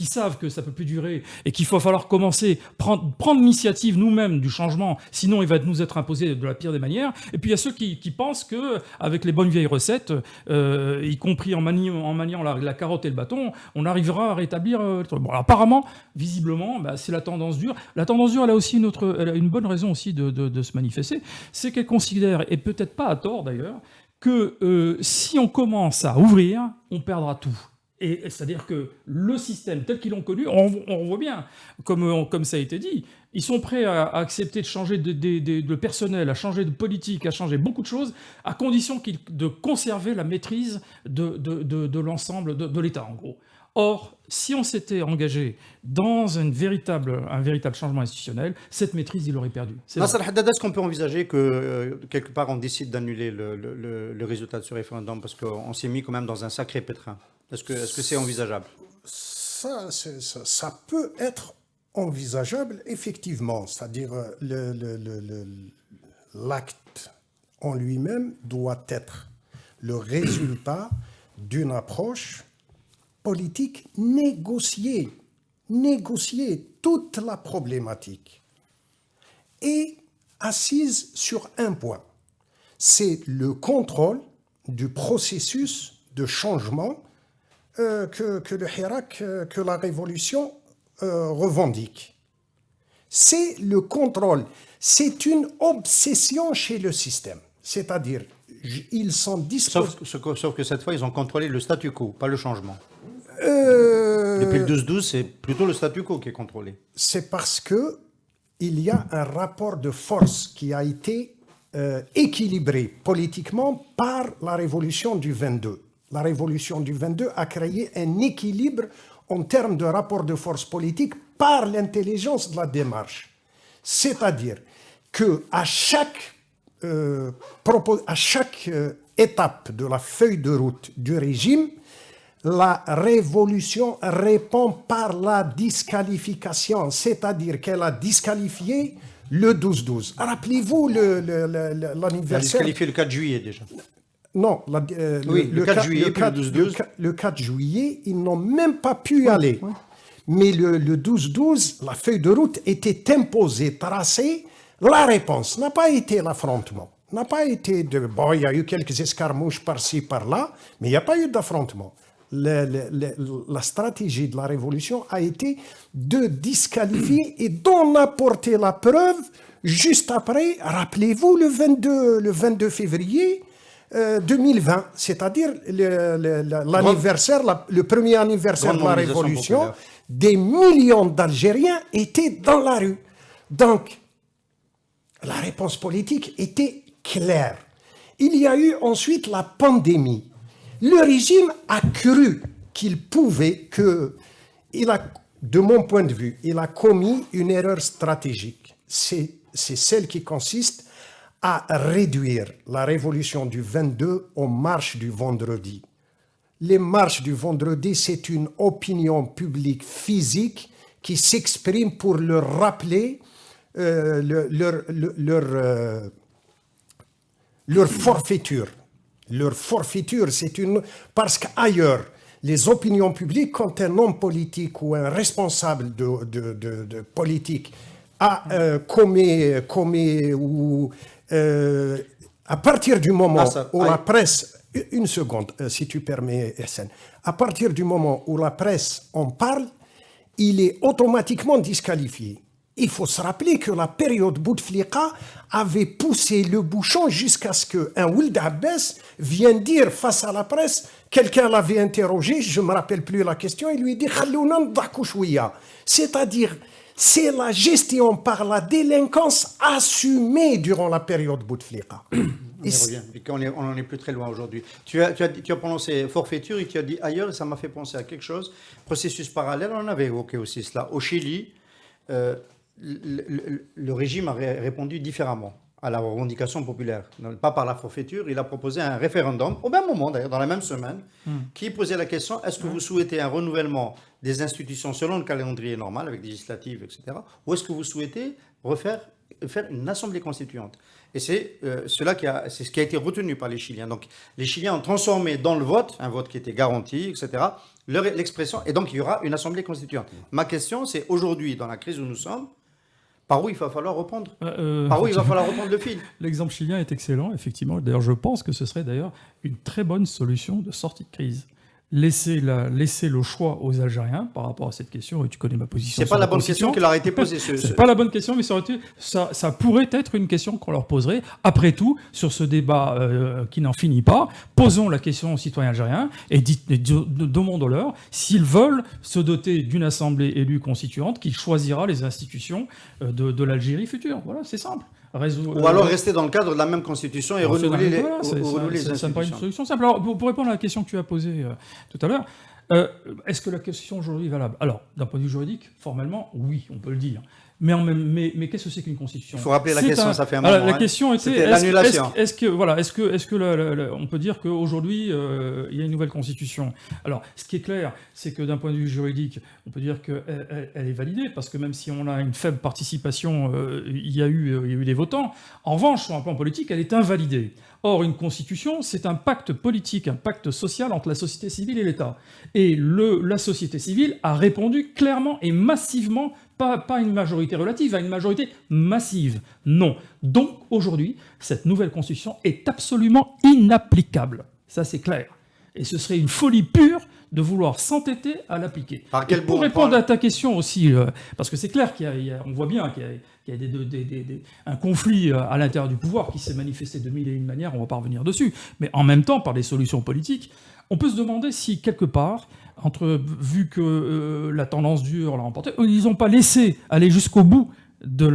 savent que ça peut plus durer et qu'il va falloir commencer prendre l'initiative nous-mêmes du changement, sinon il va nous être imposé de la pire des manières. Et puis il y a ceux qui pensent que avec les bonnes vieilles recettes, y compris en maniant la carotte et le bâton, on arrivera à rétablir le truc. Bon, alors, apparemment, visiblement, c'est la tendance dure. La tendance dure, elle a une bonne raison aussi de se manifester, c'est qu'elle considère, et peut-être pas à tort d'ailleurs, que si on commence à ouvrir, on perdra tout. Et c'est-à-dire que le système tel qu'ils l'ont connu, on voit bien, comme ça a été dit, ils sont prêts à accepter de changer de personnel, à changer de politique, à changer beaucoup de choses, à condition de conserver la maîtrise de l'ensemble de l'État, en gros. Or, si on s'était engagé dans un véritable changement institutionnel, cette maîtrise, il l'aurait perdue. Nasser Haddad, est-ce qu'on peut envisager que, quelque part, on décide d'annuler le résultat de ce référendum parce qu'on s'est mis quand même dans un sacré pétrin? Est-ce que c'est envisageable? Ça peut être envisageable, effectivement. C'est-à-dire, l'acte en lui-même doit être le résultat d'une approche politique négocier toute la problématique et assise sur un point, c'est le contrôle du processus de changement que le Hirak, que la révolution revendique. C'est le contrôle, c'est une obsession chez le système, c'est-à-dire ils sont disposés... Sauf que cette fois, ils ont contrôlé le statu quo, pas le changement. Depuis le 12-12, c'est plutôt le statu quo qui est contrôlé. C'est parce qu'il y a un rapport de force qui a été équilibré politiquement par la révolution du 22. La révolution du 22 a créé un équilibre en termes de rapport de force politique par l'intelligence de la démarche. C'est-à-dire qu'à chaque étape de la feuille de route du régime, la révolution répond par la disqualification, c'est-à-dire qu'elle a disqualifié le 12-12. Rappelez-vous l'anniversaire... Elle a disqualifié le 4 juillet déjà. Non, le 4 juillet, le 4 juillet, ils n'ont même pas pu y aller. Ouais. Mais le 12-12, la feuille de route était imposée, tracée. La réponse n'a pas été l'affrontement. N'a pas été bon, il y a eu quelques escarmouches par-ci, par-là, mais il n'y a pas eu d'affrontement. La stratégie de la révolution a été de disqualifier et d'en apporter la preuve juste après. Rappelez-vous, le 22 février, 2020, c'est-à-dire l'anniversaire, le premier anniversaire de la Révolution, populaire. Des millions d'Algériens étaient dans la rue. Donc, la réponse politique était claire. Il y a eu ensuite la pandémie. Le régime a cru qu'il pouvait, de mon point de vue, il a commis une erreur stratégique. C'est celle qui consiste à réduire la révolution du 22 aux marches du vendredi. Les marches du vendredi, c'est une opinion publique physique qui s'exprime pour leur rappeler leur forfaiture. Leur forfaiture, c'est une... Parce qu'ailleurs, les opinions publiques, quand un homme politique ou un responsable de politique commet ou... à partir du moment où la presse... Une seconde, si tu permets, Hassan. À partir du moment où la presse en parle, il est automatiquement disqualifié. Il faut se rappeler que la période Bouteflika avait poussé le bouchon jusqu'à ce qu'un Ould Abbas vienne dire face à la presse, quelqu'un l'avait interrogé, je ne me rappelle plus la question, il lui dit « c'est-à-dire, c'est la gestion par la délinquance assumée durant la période Bouteflika. On y revient, on n'en est plus très loin aujourd'hui. Tu as prononcé forfaiture et tu as dit ailleurs, et ça m'a fait penser à quelque chose. Processus parallèle, on avait évoqué aussi cela. Au Chili, le régime a répondu différemment à la revendication populaire. Pas par la forfaiture, il a proposé un référendum, au même moment d'ailleurs, dans la même semaine, qui posait la question, est-ce que vous souhaitez un renouvellement des institutions selon le calendrier normal, avec des législatives, etc., ou est-ce que vous souhaitez faire une assemblée constituante? Et c'est c'est ce qui a été retenu par les Chiliens. Donc les Chiliens ont transformé dans le vote, un vote qui était garanti, etc., l'expression, et donc il y aura une assemblée constituante. Ma question, c'est aujourd'hui, dans la crise où nous sommes, par où il va falloir reprendre le fil. L'exemple chilien est excellent, effectivement. D'ailleurs, je pense que ce serait d'ailleurs une très bonne solution de sortie de crise. Laisser le choix aux Algériens par rapport à cette question, et tu connais ma position. C'est pas la bonne question qui leur a été posée. C'est pas la bonne question, mais ça pourrait être une question qu'on leur poserait. Après tout, sur ce débat qui n'en finit pas, posons la question aux citoyens algériens et demandons-leur s'ils veulent se doter d'une assemblée élue constituante qui choisira les institutions de l'Algérie future. Voilà, c'est simple. Ou alors rester dans le cadre de la même constitution et renouveler les institutions. Ça me paraît une solution simple. Alors, pour répondre à la question que tu as posée tout à l'heure, est-ce que la question aujourd'hui est valable? Alors, d'un point de vue juridique, formellement, oui, on peut le dire. Mais qu'est-ce que c'est qu'une constitution? Il faut rappeler la question, ça fait un moment. La question était l'annulation. Est-ce que on peut dire qu'aujourd'hui il y a une nouvelle constitution? Alors, ce qui est clair, c'est que d'un point de vue juridique, on peut dire qu'elle est validée, parce que même si on a une faible participation, il y a eu des votants. En revanche, sur un plan politique, elle est invalidée. Or, une constitution, c'est un pacte politique, un pacte social entre la société civile et l'État. Et la société civile a répondu clairement et massivement, pas une majorité relative, à une majorité massive. Non. Donc, aujourd'hui, cette nouvelle constitution est absolument inapplicable. Ça, c'est clair. Et ce serait une folie pure de vouloir s'entêter à l'appliquer. Pour répondre à ta question aussi, parce que c'est clair qu'on voit bien qu'il y a un conflit à l'intérieur du pouvoir qui s'est manifesté de mille et une manières, on ne va pas revenir dessus, mais en même temps, par des solutions politiques, on peut se demander si, quelque part, vu que la tendance dure l'a remporté, ils n'ont pas laissé aller jusqu'au bout de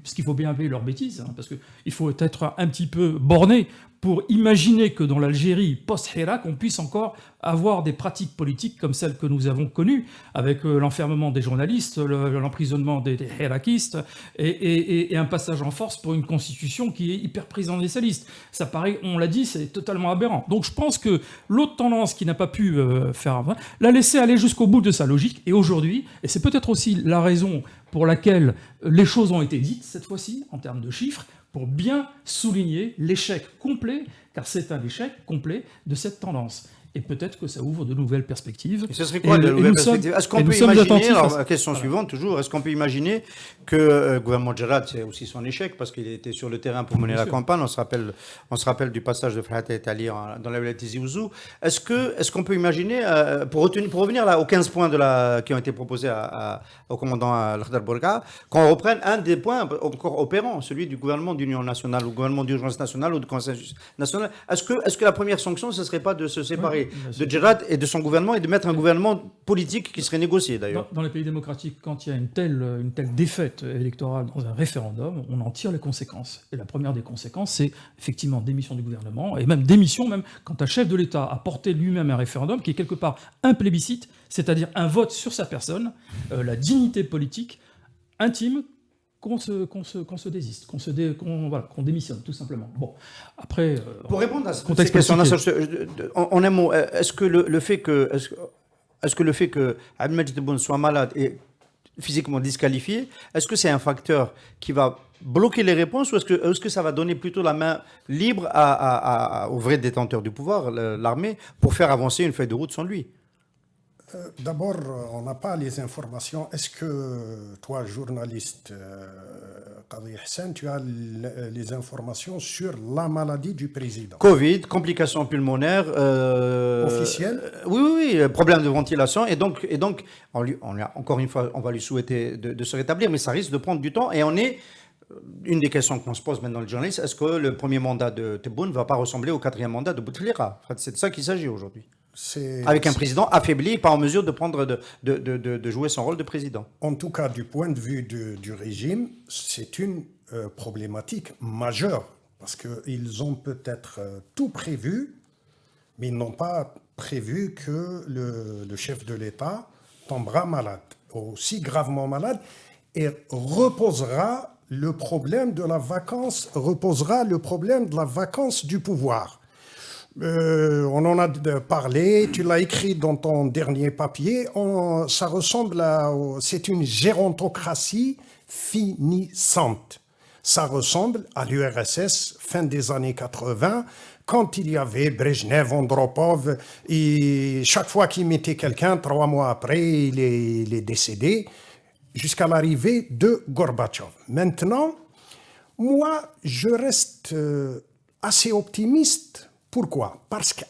ce qu'il faut bien appeler leur bêtise, hein, parce qu'il faut être un petit peu borné pour imaginer que dans l'Algérie post-Hirak, on puisse encore avoir des pratiques politiques comme celles que nous avons connues, avec l'enfermement des journalistes, l'emprisonnement des hirakistes, et un passage en force pour une constitution qui est hyper présidentialiste. Ça paraît, on l'a dit, c'est totalement aberrant. Donc je pense que l'autre tendance qui n'a pas pu faire l'a laissé aller jusqu'au bout de sa logique, et aujourd'hui, et c'est peut-être aussi la raison pour laquelle les choses ont été dites, cette fois-ci, en termes de chiffres, pour bien souligner l'échec complet, car c'est un échec complet de cette tendance. et peut-être que ça ouvre de nouvelles perspectives. Et ce serait quoi de nouvelles perspectives? Est-ce qu'on peut imaginer, alors la question suivante toujours, est-ce qu'on peut imaginer que le gouvernement Djerad, c'est aussi son échec, parce qu'il était sur le terrain pour mener la campagne, on se rappelle du passage de Ferhat El Tali dans la wilaya de Tizi Ouzou. Est-ce qu'on peut imaginer, pour revenir là aux 15 points qui ont été proposés au commandant Lakhdar Bourga, qu'on reprenne un des points encore opérants, celui du gouvernement d'union nationale, ou gouvernement d'urgence nationale, ou de consensus national. Est-ce que la première sanction, ce ne serait pas de se séparer de Djerad et de son gouvernement et de mettre un gouvernement politique qui serait négocié d'ailleurs? Dans les pays démocratiques, quand il y a une telle défaite électorale dans un référendum, on en tire les conséquences. Et la première des conséquences, c'est effectivement démission du gouvernement, et même démission quand un chef de l'État a porté lui-même un référendum qui est quelque part un plébiscite, c'est-à-dire un vote sur sa personne, la dignité politique intime, qu'on se désiste, qu'on démissionne, tout simplement. Bon, après... Pour répondre à cette question-là, en un mot, est-ce que le fait que Abdelmadjid Tebboune soit malade et physiquement disqualifié, est-ce que c'est un facteur qui va bloquer les réponses, ou est-ce que ça va donner plutôt la main libre aux vrais détenteurs du pouvoir, l'armée, pour faire avancer une feuille de route sans lui? D'abord, on n'a pas les informations. Est-ce que toi, journaliste, Qadi Hassan, tu as les informations sur la maladie du président? Covid, complications pulmonaires. Officielles? Oui, problème de ventilation. Et donc encore une fois, on va lui souhaiter de se rétablir, mais ça risque de prendre du temps. Et une des questions qu'on se pose maintenant, les journalistes, est-ce que le premier mandat de Tebboune ne va pas ressembler au 4e mandat de Bouteflika? C'est de ça qu'il s'agit aujourd'hui. Avec un président affaibli, pas en mesure de jouer son rôle de président. En tout cas, du point de vue du régime, c'est une problématique majeure, parce qu'ils ont peut-être tout prévu, mais ils n'ont pas prévu que le chef de l'État tombera malade, aussi gravement malade, et reposera le problème de la vacance du pouvoir. On en a parlé, tu l'as écrit dans ton dernier papier, ça ressemble c'est une gérontocratie finissante. Ça ressemble à l'URSS fin des années 80, quand il y avait Brejnev, Andropov, et chaque fois qu'il mettait quelqu'un, 3 mois après, il est décédé, jusqu'à l'arrivée de Gorbatchev. Maintenant, moi, je reste assez optimiste. Pourquoi? Parce que,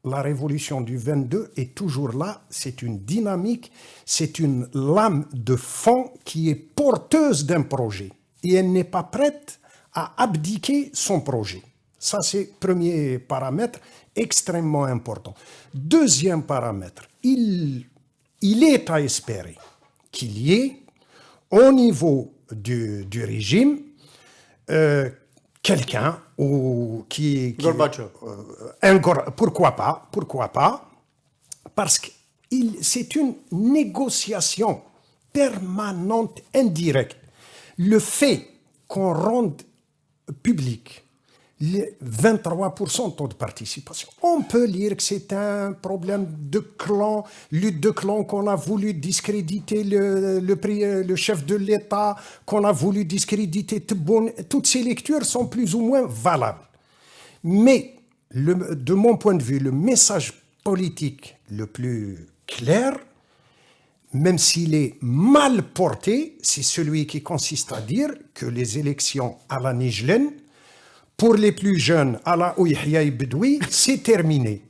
la révolution du 22 est toujours là, c'est une dynamique, c'est une lame de fond qui est porteuse d'un projet. Et elle n'est pas prête à abdiquer son projet. Ça, c'est le premier paramètre extrêmement important. Deuxième paramètre, il est à espérer qu'il y ait, au niveau du régime, quelqu'un Gorbatchev. Pourquoi pas? Parce que c'est une négociation permanente, indirecte. Le fait qu'on rende public les 23% de taux de participation, on peut lire que c'est un problème de clan, lutte de clan, qu'on a voulu discréditer le chef de l'État, qu'on a voulu discréditer Tebboune. Toutes ces lectures sont plus ou moins valables. Mais, de mon point de vue, le message politique le plus clair, même s'il est mal porté, c'est celui qui consiste à dire que les élections à la Nijlen, pour les plus jeunes, à la Ouihya Bedoui, c'est terminé.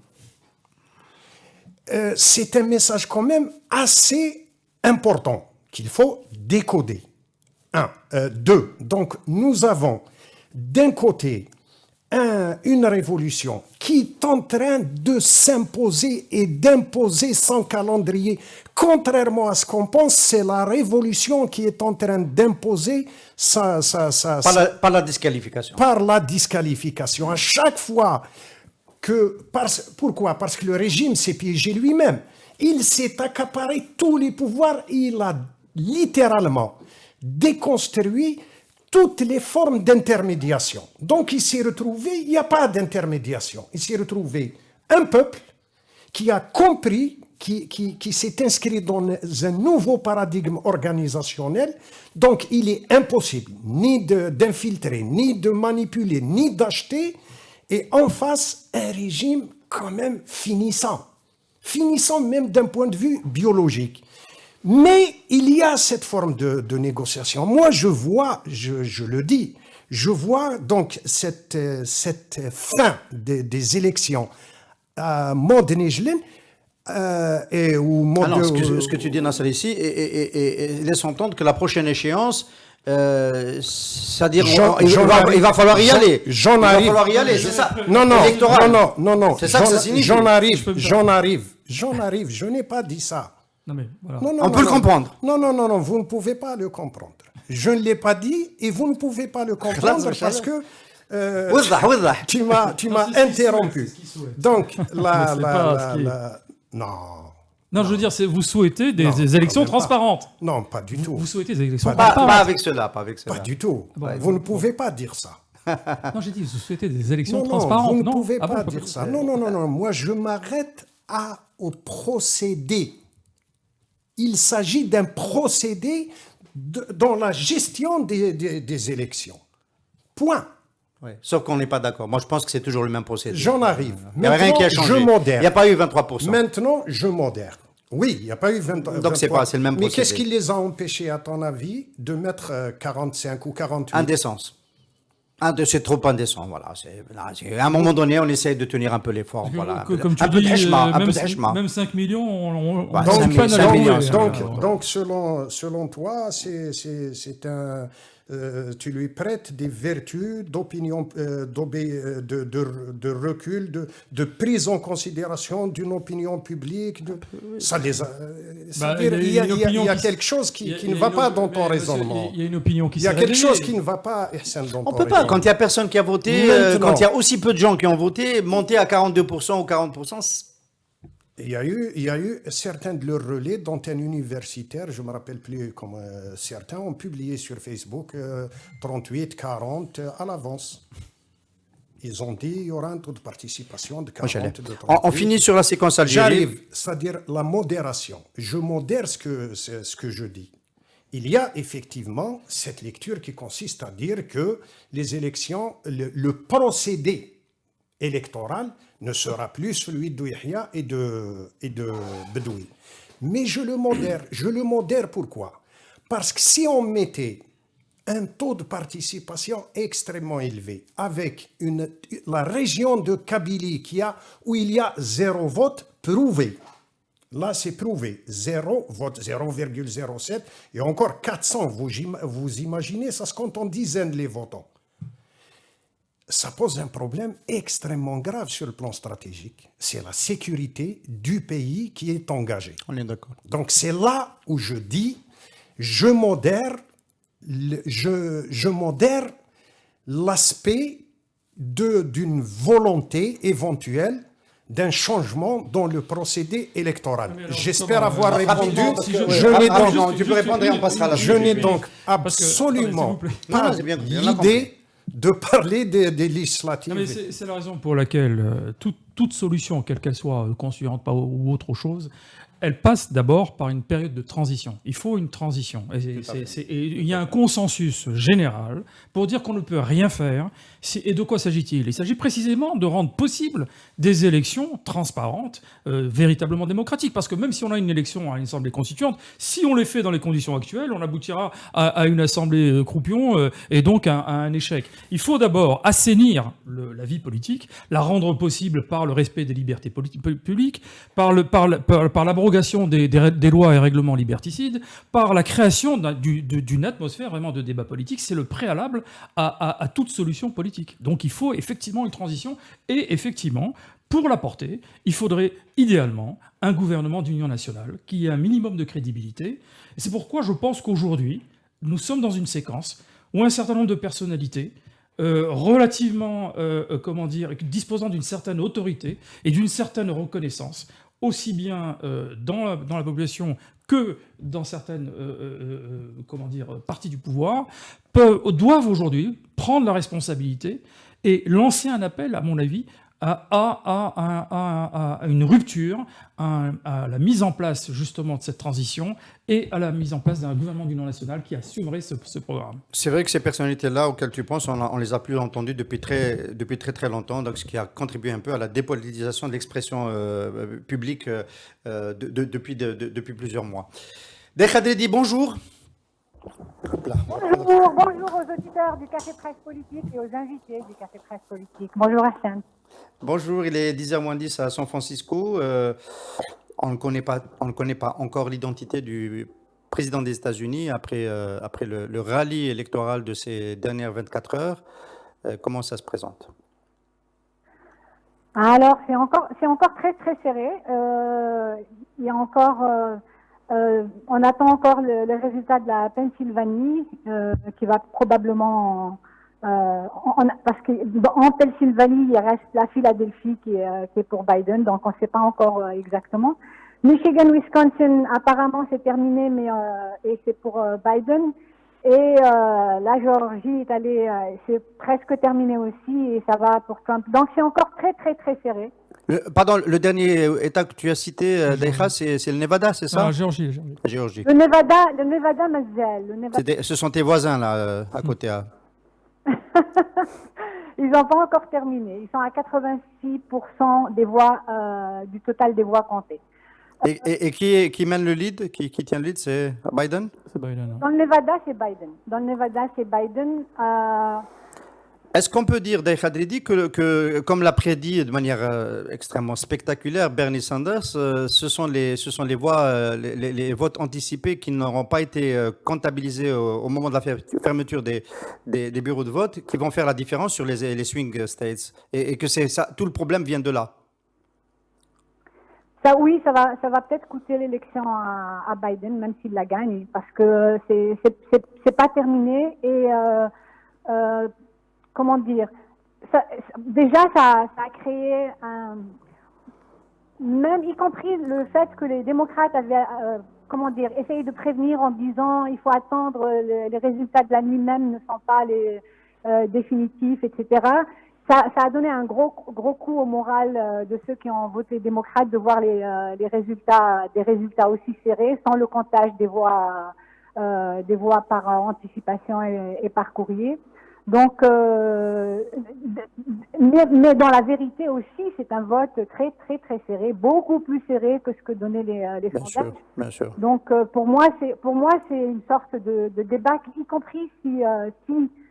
C'est un message quand même assez important qu'il faut décoder. 2. Donc, nous avons d'un côté une révolution qui est en train de s'imposer et d'imposer son calendrier. Contrairement à ce qu'on pense, c'est la révolution qui est en train d'imposer par la disqualification. Par la disqualification. À chaque fois pourquoi? Parce que le régime s'est piégé lui-même. Il s'est accaparé tous les pouvoirs et il a littéralement déconstruit toutes les formes d'intermédiation. Donc il s'est retrouvé, il n'y a pas d'intermédiation. Il s'est retrouvé un peuple qui a compris, qui s'est inscrit dans un nouveau paradigme organisationnel. Donc il est impossible ni d'infiltrer, ni de manipuler, ni d'acheter. Et en face, un régime quand même finissant. Finissant même d'un point de vue biologique. Mais il y a cette forme de négociation. Moi, je vois, je le dis, je vois donc cette fin des élections à Monténégrin et où ce que tu dis, Nasser, ici, et laisse entendre que la prochaine échéance, c'est-à-dire il va falloir y aller. Il va falloir y aller, c'est ça. Non. C'est ça que ça signifie. J'en arrive. Je n'ai pas dit ça. Non, mais voilà. On peut le comprendre. Non, vous ne pouvez pas le comprendre. Je ne l'ai pas dit et vous ne pouvez pas le comprendre parce que tu m'as interrompu. Donc, Non, je veux dire, vous souhaitez des élections transparentes. Non, pas du tout. Vous souhaitez des élections Pas transparentes. avec cela. Pas du tout. Vous ne pouvez pas dire ça. Non, j'ai dit, vous souhaitez des élections Non, transparentes. vous ne pouvez pas dire ça. Non. Moi, je m'arrête au procédé. Il s'agit d'un procédé dans la gestion des élections. Point. Ouais. Sauf qu'on n'est pas d'accord. Moi, je pense que c'est toujours le même procédé. J'en arrive. Il n'y a rien qui a changé. Je modère. Il n'y a pas eu 23%. Maintenant, je modère. Oui, il n'y a pas eu 23%. Donc, c'est le même procédé. Mais qu'est-ce qui les a empêchés, à ton avis, de mettre 45 ou 48 ? Indécence. C'est trop indécent, voilà. À un moment donné, on essaye de tenir un peu les formes. Voilà. Comme tu un peu de dis, hachma. même 5 millions, on donc, selon toi, c'est un... tu lui prêtes des vertus d'opinion, de recul, de prise en considération d'une opinion publique. Il y a quelque chose qui ne va pas dans ton raisonnement. Il y a une opinion qui Il y a quelque chose qui ne va pas, Ihsan, dans ton On ne peut pas, quand il n'y a personne qui a voté, quand il y a aussi peu de gens qui ont voté, monter à 42% ou 40%, il y a eu certains de leurs relais, dont un universitaire, je ne me rappelle plus comment certains ont publié sur Facebook 38, 40 à l'avance. Ils ont dit qu'il y aura un taux de participation de 40, de 38. On finit sur la séquence algérienne. J'arrive, c'est-à-dire la modération. Je modère ce que je dis. Il y a effectivement cette lecture qui consiste à dire que les élections, le procédé électoral ne sera plus celui d'Ouihia et de Bedoui. Mais je le modère. Je le modère pourquoi ? Parce que si on mettait un taux de participation extrêmement élevé avec la région de Kabylie où il y a 0 vote prouvé, là c'est prouvé, 0 vote, 0,07 et encore 400, vous imaginez, ça se compte en dizaines les votants. Ça pose un problème extrêmement grave sur le plan stratégique. C'est la sécurité du pays qui est engagée. On est d'accord. Donc c'est là où je dis, je modère l'aspect d'une volonté éventuelle d'un changement dans le procédé électoral. J'espère avoir répondu. Tu peux répondre et on passera à la suite. Je n'ai donc absolument pas l'idée de parler des législatives. C'est la raison pour laquelle toute solution, quelle qu'elle soit, constituante ou autre chose, elle passe d'abord par une période de transition. Il faut une transition. Et il y a un consensus général pour dire qu'on ne peut rien faire. Et de quoi s'agit-il ? Il s'agit précisément de rendre possible des élections transparentes, véritablement démocratiques. Parce que même si on a une élection à une assemblée constituante, si on les fait dans les conditions actuelles, on aboutira à une assemblée croupion et donc à un échec. Il faut d'abord assainir la vie politique, la rendre possible par le respect des libertés publiques, par l'abrogation des lois et règlements liberticides, par la création d'une atmosphère vraiment de débat politique. C'est le préalable à toute solution politique. Donc il faut effectivement une transition et effectivement, pour la porter, il faudrait idéalement un gouvernement d'union nationale qui ait un minimum de crédibilité. Et c'est pourquoi je pense qu'aujourd'hui, nous sommes dans une séquence où un certain nombre de personnalités relativement, disposant d'une certaine autorité et d'une certaine reconnaissance, aussi bien dans la population que dans certaines parties du pouvoir, doivent aujourd'hui prendre la responsabilité et lancer un appel, à mon avis, à une rupture, à la mise en place justement de cette transition et à la mise en place d'un gouvernement d'union nationale qui assumerait ce programme. C'est vrai que ces personnalités-là auxquelles tu penses, on les a plus entendues depuis très longtemps, donc ce qui a contribué un peu à la dépolitisation de l'expression publique depuis plusieurs mois. Dekhadredi, bonjour. Bonjour aux auditeurs du Café Presse Politique et aux invités du Café Presse Politique. Bonjour Hassan. Bonjour, il est 10h moins 10 à San Francisco. On ne connaît pas encore l'identité du président des États-Unis après le rallye électoral de ces dernières 24 heures. Comment ça se présente? Alors, c'est encore très très serré. Il y a encore, on attend encore les résultats de la Pennsylvanie qui va probablement, parce qu'en Pennsylvanie, il reste la Philadelphie qui est pour Biden, donc on ne sait pas encore exactement. Michigan, Wisconsin, apparemment c'est terminé, mais et c'est pour Biden. Et la Géorgie c'est presque terminé aussi, et ça va pour Trump. Donc c'est encore très très très serré. Pardon, le dernier État que tu as cité, Daïcha, c'est le Nevada, c'est ça? Géorgie. Géorgie. Le Nevada, Mazel. Ce sont tes voisins là, à côté. Ils n'ont pas encore terminé. Ils sont à 86% des voix, du total des voix comptées. Et qui mène le lead, qui tient le lead, c'est Biden? C'est Biden. Dans le Nevada, c'est Biden. Est-ce qu'on peut dire, Daïchadridi, que comme l'a prédit de manière extrêmement spectaculaire Bernie Sanders, ce sont les voix, les votes anticipés qui n'auront pas été comptabilisés au moment de la fermeture des bureaux de vote qui vont faire la différence sur les swing states, et que c'est ça, tout le problème vient de là? Ça, oui, ça va peut-être coûter l'élection à Biden, même s'il la gagne, parce que c'est pas terminé, et comment dire, ça a créé même y compris le fait que les démocrates avaient essayé de prévenir en disant il faut attendre, les résultats de la nuit même ne sont pas les définitifs, etc. Ça a donné un gros coup au moral de ceux qui ont voté démocrate de voir des résultats aussi serrés, sans le comptage des voix par anticipation et par courrier. Donc, mais dans la vérité aussi, c'est un vote très très très serré, beaucoup plus serré que ce que donnaient les sondages. Bien sûr. Donc, pour moi, c'est une sorte de débat, y compris si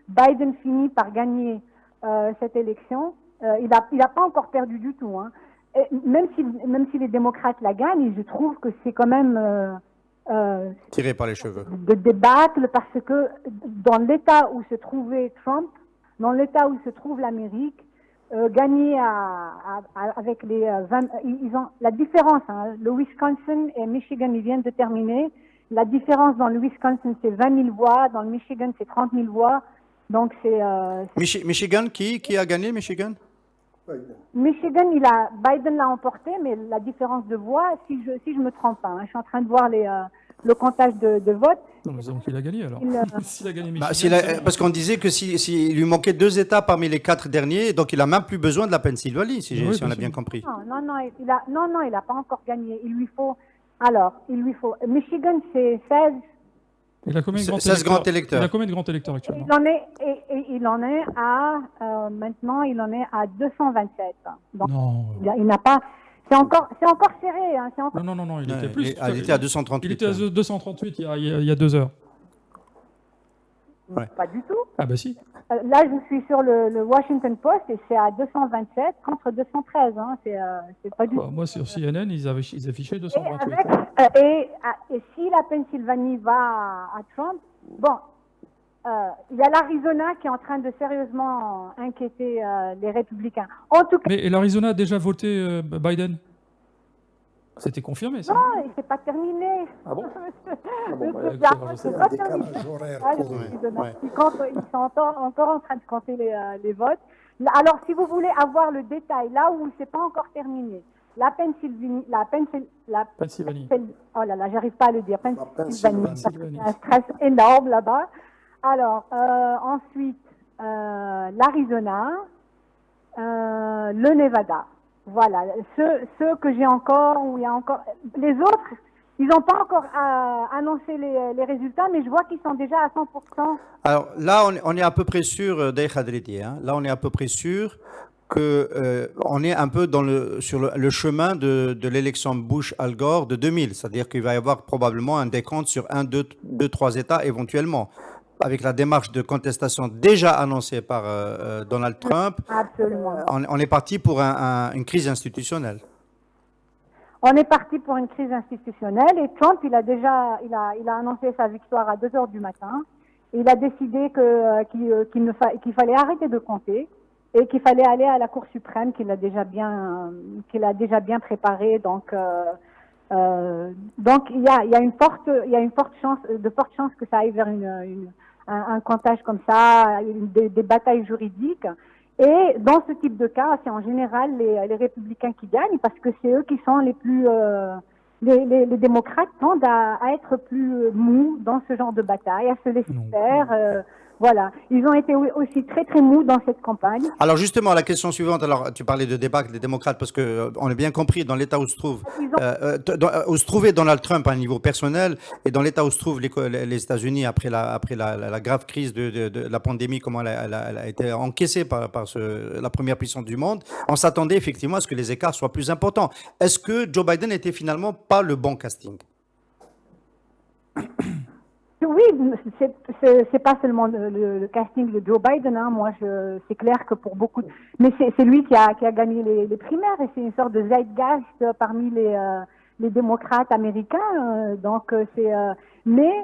Biden finit par gagner cette élection, il a pas encore perdu du tout, hein. Et même si les démocrates la gagnent, je trouve que c'est quand même Tiré par les cheveux. De débattre, parce que dans l'état où se trouvait Trump, dans l'état où se trouve l'Amérique, gagner avec les 20, ils ont la différence, hein, le Wisconsin et Michigan, ils viennent de terminer. La différence dans le Wisconsin, c'est 20 000 voix, dans le Michigan, c'est 30 000 voix. Donc c'est Michigan, qui a gagné Michigan? Michigan, Biden l'a emporté, mais la différence de voix, si je me trompe pas, hein, je suis en train de voir le comptage de vote. Non, mais donc il a gagné alors. S'il a gagné Michigan, parce qu'on disait que s'il lui manquait 2 États parmi les 4 derniers, donc il n'a même plus besoin de la Pennsylvanie, si on a bien compris. Non, il a pas encore gagné. Il lui faut Michigan, c'est 16. Il a combien de 16 grands électeurs. Il a combien de grands électeurs actuellement? Il en est à maintenant, il en est à 227. Donc, non. Il n'a pas. C'est encore serré. Hein, Non, il était plus. Il était à 238. Il était à 238 il y a 2 heures. Ouais. Pas du tout. Ah bah si. Là, je suis sur le Washington Post et c'est à 227 contre 213. Hein, c'est pas du tout. Moi, sur CNN, ils affichaient 238. Et si la Pennsylvanie va à Trump, bon, il y a l'Arizona qui est en train de sérieusement inquiéter les républicains. En tout cas. Mais l'Arizona a déjà voté Biden? C'était confirmé, ça? Non, c'est pas terminé. Ah bon? C'est pas terminé. Ils sont encore en train de compter les votes. Alors, si vous voulez avoir le détail, là où c'est pas encore terminé, la Pennsylvanie. Oh là là, j'arrive pas à le dire. Pennsylvanie. C'est un stress énorme là-bas. Alors, ensuite, l'Arizona, le Nevada. Voilà, ceux que j'ai encore, où il y a encore... Les autres, ils n'ont pas encore annoncé les résultats, mais je vois qu'ils sont déjà à 100%. Alors là, on est à peu près sûr, Day Khadriti, hein, là on est à peu près sûr que on est un peu sur le chemin de l'élection Bush-Al Gore de 2000. C'est-à-dire qu'il va y avoir probablement un décompte sur 1, 2, 3 États éventuellement. Avec la démarche de contestation déjà annoncée par Donald Trump, Absolument. On est parti pour une crise institutionnelle. On est parti pour une crise institutionnelle et Trump, il a annoncé sa victoire à 2 heures du matin. Il a décidé qu'il fallait arrêter de compter et qu'il fallait aller à la Cour suprême qu'il a déjà bien préparée. Donc il y a une forte chance que ça aille vers un comptage comme ça, des batailles juridiques. Et dans ce type de cas, c'est en général les républicains qui gagnent parce que c'est eux qui sont les plus... les démocrates tendent à être plus mous dans ce genre de bataille, à se laisser faire. Voilà, ils ont été aussi très très mous dans cette campagne. Alors justement, la question suivante, alors tu parlais de débâcle des démocrates parce que on est bien compris dans l'état où se trouvait Donald Trump à un niveau personnel et dans l'état où se trouvent les États-Unis après la grave crise de la pandémie, comment elle a été encaissée par la première puissance du monde, on s'attendait effectivement à ce que les écarts soient plus importants. Est-ce que Joe Biden n'était finalement pas le bon casting? Oui, c'est pas seulement le casting de Joe Biden. Hein. Moi, c'est clair que pour beaucoup, mais c'est lui qui a gagné les primaires et c'est une sorte de zeitgeist parmi les démocrates américains. Donc mais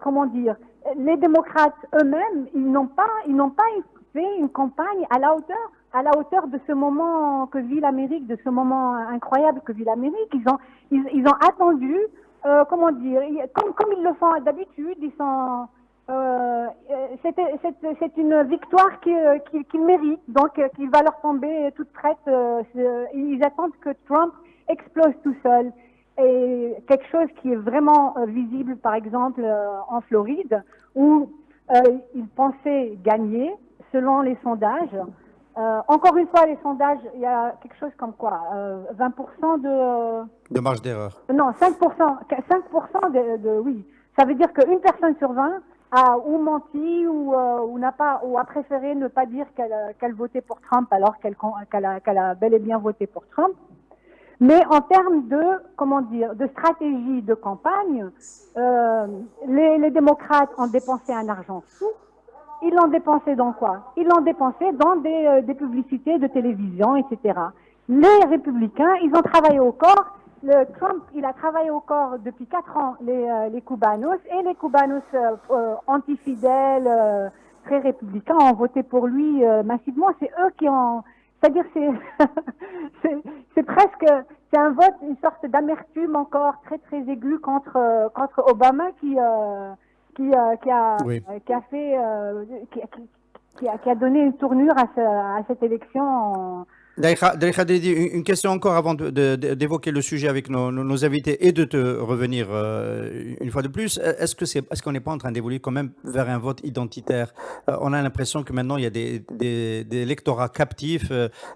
comment dire, les démocrates eux-mêmes, ils n'ont pas fait une campagne à la hauteur de ce moment que vit l'Amérique, de ce moment incroyable que vit l'Amérique. Ils ont attendu. Comment dire, comme ils le font d'habitude, ils sont. C'est une victoire qu'ils méritent, donc qui va leur tomber toute prête. Ils attendent que Trump explose tout seul. Et quelque chose qui est vraiment visible, par exemple, en Floride, où ils pensaient gagner, selon les sondages. Encore une fois, les sondages, il y a quelque chose comme quoi 20% de marge d'erreur. Non, 5% oui. Ça veut dire qu'une personne sur 20 a ou menti ou a préféré ne pas dire qu'elle votait pour Trump alors qu'elle a bel et bien voté pour Trump. Mais en termes de stratégie de campagne, les démocrates ont dépensé un argent fou. Ils l'ont dépensé dans quoi? Ils l'ont dépensé dans des publicités de télévision, etc. Les républicains, ils ont travaillé au corps. Trump, il a travaillé au corps depuis 4 ans, les Cubanos, et les Cubanos antifidèles, très républicains, ont voté pour lui massivement. C'est eux qui ont... C'est-à-dire, c'est presque... C'est un vote, une sorte d'amertume encore très, très aiguë contre Obama qui a donné une tournure à cette élection. Une question encore avant d'évoquer le sujet avec nos invités et de te revenir une fois de plus. Est-ce qu'on n'est pas en train d'évoluer quand même vers un vote identitaire? On a l'impression que maintenant il y a des électorats captifs,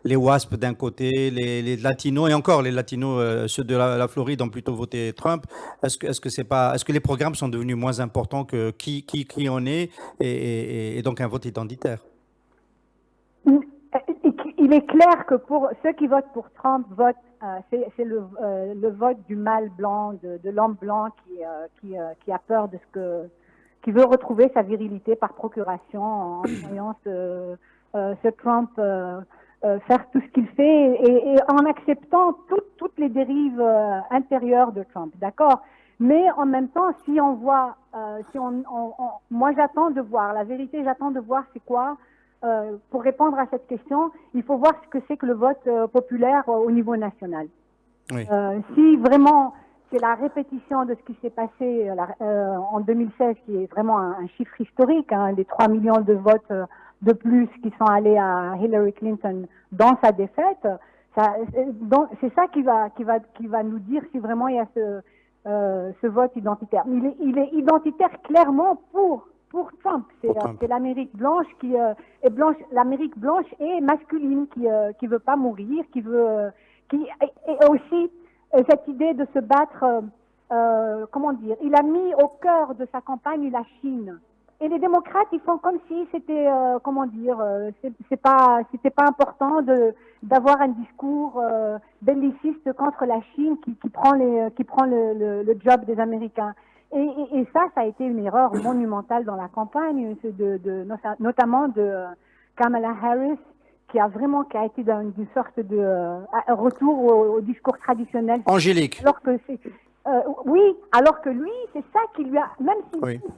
les WASP d'un côté, les latinos, et encore les latinos, ceux de la Floride ont plutôt voté Trump. Est-ce que les programmes sont devenus moins importants que qui on est et donc un vote identitaire? Il est clair que pour ceux qui votent pour Trump, c'est le vote du mâle blanc, de l'homme blanc qui a peur de qui veut retrouver sa virilité par procuration en voyant ce Trump faire tout ce qu'il fait et en acceptant toutes les dérives intérieures de Trump, d'accord? Mais en même temps, si on voit, moi j'attends de voir, la vérité, j'attends de voir c'est quoi. Pour répondre à cette question, il faut voir ce que c'est que le vote populaire au niveau national. Oui. Si vraiment c'est la répétition de ce qui s'est passé en 2016, qui est vraiment un chiffre historique, hein, les 3 millions de votes de plus qui sont allés à Hillary Clinton dans sa défaite, c'est ça qui va nous dire si vraiment il y a ce vote identitaire. Il est identitaire clairement pour pour Trump. Pour Trump. C'est l'Amérique blanche qui est blanche, l'Amérique blanche et masculine qui veut pas mourir, qui veut et aussi cette idée de se battre. Comment dire, il a mis au cœur de sa campagne la Chine. Et les démocrates, ils font comme si c'était, comment dire, c'était pas important d'avoir un discours belliciste contre la Chine qui prend le job des Américains. Et ça a été une erreur monumentale dans la campagne, notamment de Kamala Harris, qui a été dans une sorte de retour au discours traditionnel. Angélique. Alors que oui, alors que lui, c'est ça qui lui a, même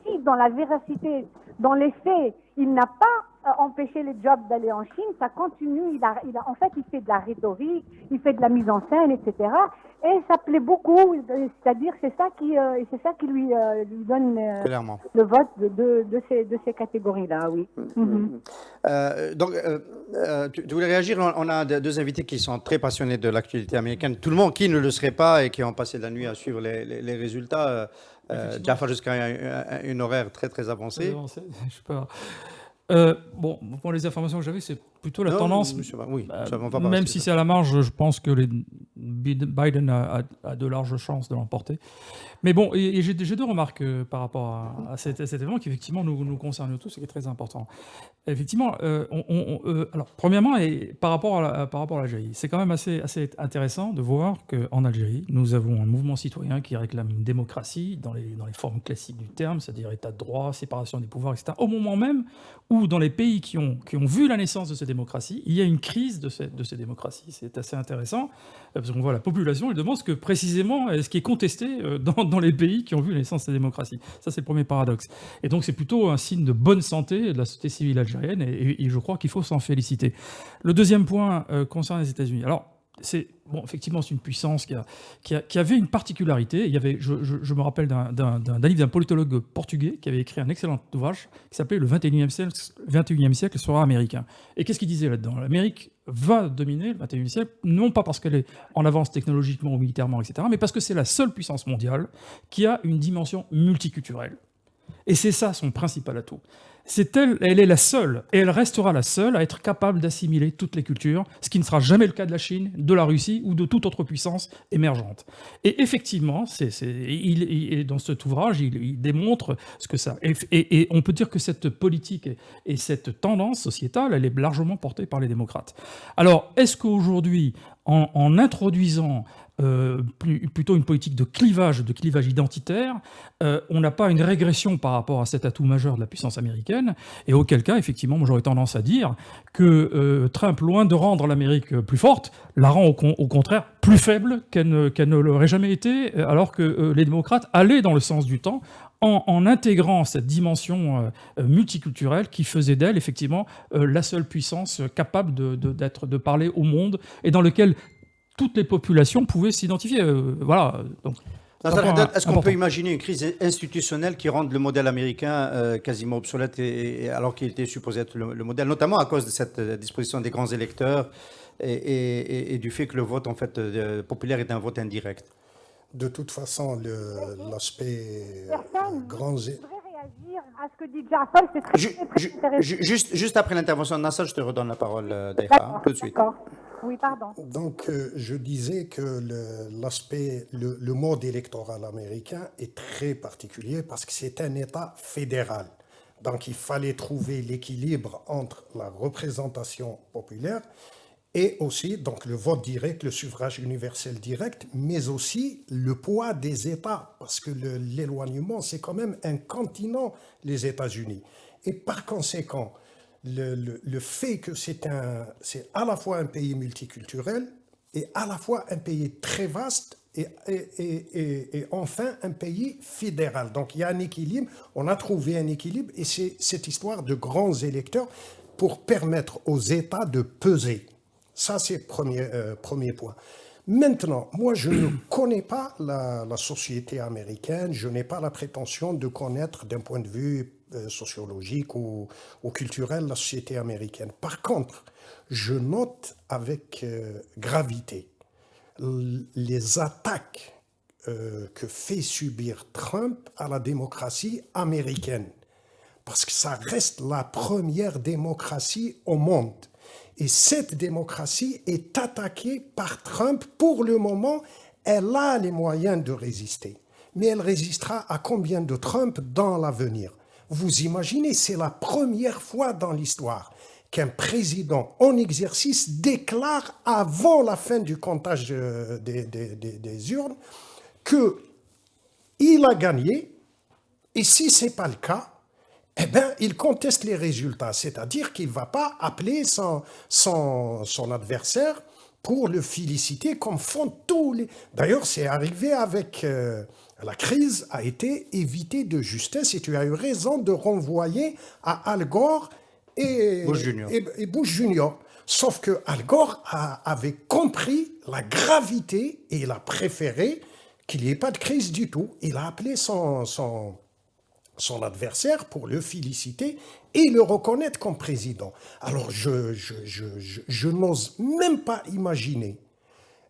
si dans la véracité, dans les faits, il n'a pas empêché les jobs d'aller en Chine, ça continue. En fait, il fait de la rhétorique, il fait de la mise en scène, etc. Et ça plaît beaucoup. C'est-à-dire, c'est ça qui lui donne le vote de ces catégories-là, oui. Donc, tu voulais réagir? On a deux invités qui sont très passionnés de l'actualité américaine. Tout le monde qui ne le serait pas et qui ont passé la nuit à suivre les résultats. Jafar jusqu'à une horaire très très avancée. Je sais pas. Bon, pour les informations que j'avais, c'est plutôt la tendance. Oui, même si c'est à la marge, je pense que Biden a de larges chances de l'emporter. Mais bon, et j'ai deux remarques par rapport à cet événement qui effectivement nous concerne tous et qui est très important. Effectivement, alors premièrement, et par rapport à l'Algérie, c'est quand même assez intéressant de voir qu'en Algérie, nous avons un mouvement citoyen qui réclame une démocratie dans les formes classiques du terme, c'est-à-dire état de droit, séparation des pouvoirs, etc. Au moment même où dans les pays qui ont vu la naissance de ces démocraties, il y a une crise de ces démocraties. C'est assez intéressant, parce qu'on voit la population, elle demande précisément ce qui est contesté dans les pays qui ont vu la naissance de ces démocraties. Ça, c'est le premier paradoxe. Et donc, c'est plutôt un signe de bonne santé de la société civile algérienne, et je crois qu'il faut s'en féliciter. Le deuxième point concerne les États-Unis. Alors, effectivement, c'est une puissance qui avait une particularité. Je me rappelle d'un livre d'un politologue portugais qui avait écrit un excellent ouvrage qui s'appelait Le 21e siècle sera américain. Et qu'est-ce qu'il disait là-dedans? L'Amérique va dominer le 21e siècle, non pas parce qu'elle est en avance technologiquement ou militairement, etc., mais parce que c'est la seule puissance mondiale qui a une dimension multiculturelle. Et c'est ça son principal atout. Elle est la seule, et elle restera la seule à être capable d'assimiler toutes les cultures, ce qui ne sera jamais le cas de la Chine, de la Russie ou de toute autre puissance émergente. Et effectivement, dans cet ouvrage, il démontre ce que ça... Et on peut dire que cette politique et cette tendance sociétale, elle est largement portée par les démocrates. Alors, est-ce qu'aujourd'hui, en introduisant plutôt une politique de clivage identitaire, on n'a pas une régression par rapport à cet atout majeur de la puissance américaine, et auquel cas, effectivement, moi j'aurais tendance à dire que Trump, loin de rendre l'Amérique plus forte, la rend au contraire plus faible qu'elle ne l'aurait jamais été, alors que les démocrates allaient dans le sens du temps, en intégrant cette dimension multiculturelle qui faisait d'elle, effectivement, la seule puissance capable de parler au monde, et dans lequel toutes les populations pouvaient s'identifier. Voilà. Donc, est-ce qu'on peut imaginer une crise institutionnelle qui rende le modèle américain quasiment obsolète, alors qu'il était supposé être le modèle, notamment à cause de cette disposition des grands électeurs et du fait que le vote en fait, populaire est un vote indirect? De toute façon, l'aspect grand... Je voudrais réagir à ce que dit Jafar, c'est très intéressant. Juste après l'intervention de Nassar, je te redonne la parole, Daïfa, tout de suite. D'accord. Oui, pardon. Donc, je disais que le mode électoral américain est très particulier parce que c'est un État fédéral. Donc, il fallait trouver l'équilibre entre la représentation populaire et aussi donc, le vote direct, le suffrage universel direct, mais aussi le poids des États, parce que l'éloignement, c'est quand même un continent, les États-Unis. Et par conséquent, le fait que c'est à la fois un pays multiculturel et à la fois un pays très vaste et enfin un pays fédéral. Donc il y a un équilibre, on a trouvé un équilibre et c'est cette histoire de grands électeurs pour permettre aux États de peser. Ça, c'est le premier point. Maintenant, moi, je ne connais pas la société américaine, je n'ai pas la prétention de connaître d'un point de vue sociologique ou culturel la société américaine. Par contre, je note avec gravité les attaques que fait subir Trump à la démocratie américaine. parce que ça reste la première démocratie au monde. Et cette démocratie est attaquée par Trump. Pour le moment, elle a les moyens de résister. Mais elle résistera à combien de Trump dans l'avenir? Vous imaginez, c'est la première fois dans l'histoire qu'un président en exercice déclare avant la fin du comptage des urnes qu'il a gagné. Et si ce n'est pas le cas, eh bien, il conteste les résultats. C'est-à-dire qu'il ne va pas appeler son adversaire pour le féliciter comme font tous les... D'ailleurs, c'est arrivé avec... la crise a été évitée de justesse et tu as eu raison de renvoyer à Al Gore et Bush Junior. Sauf que Al Gore avait compris la gravité et il a préféré qu'il n'y ait pas de crise du tout. Il a appelé son adversaire pour le féliciter et le reconnaître comme président. Alors, je n'ose même pas imaginer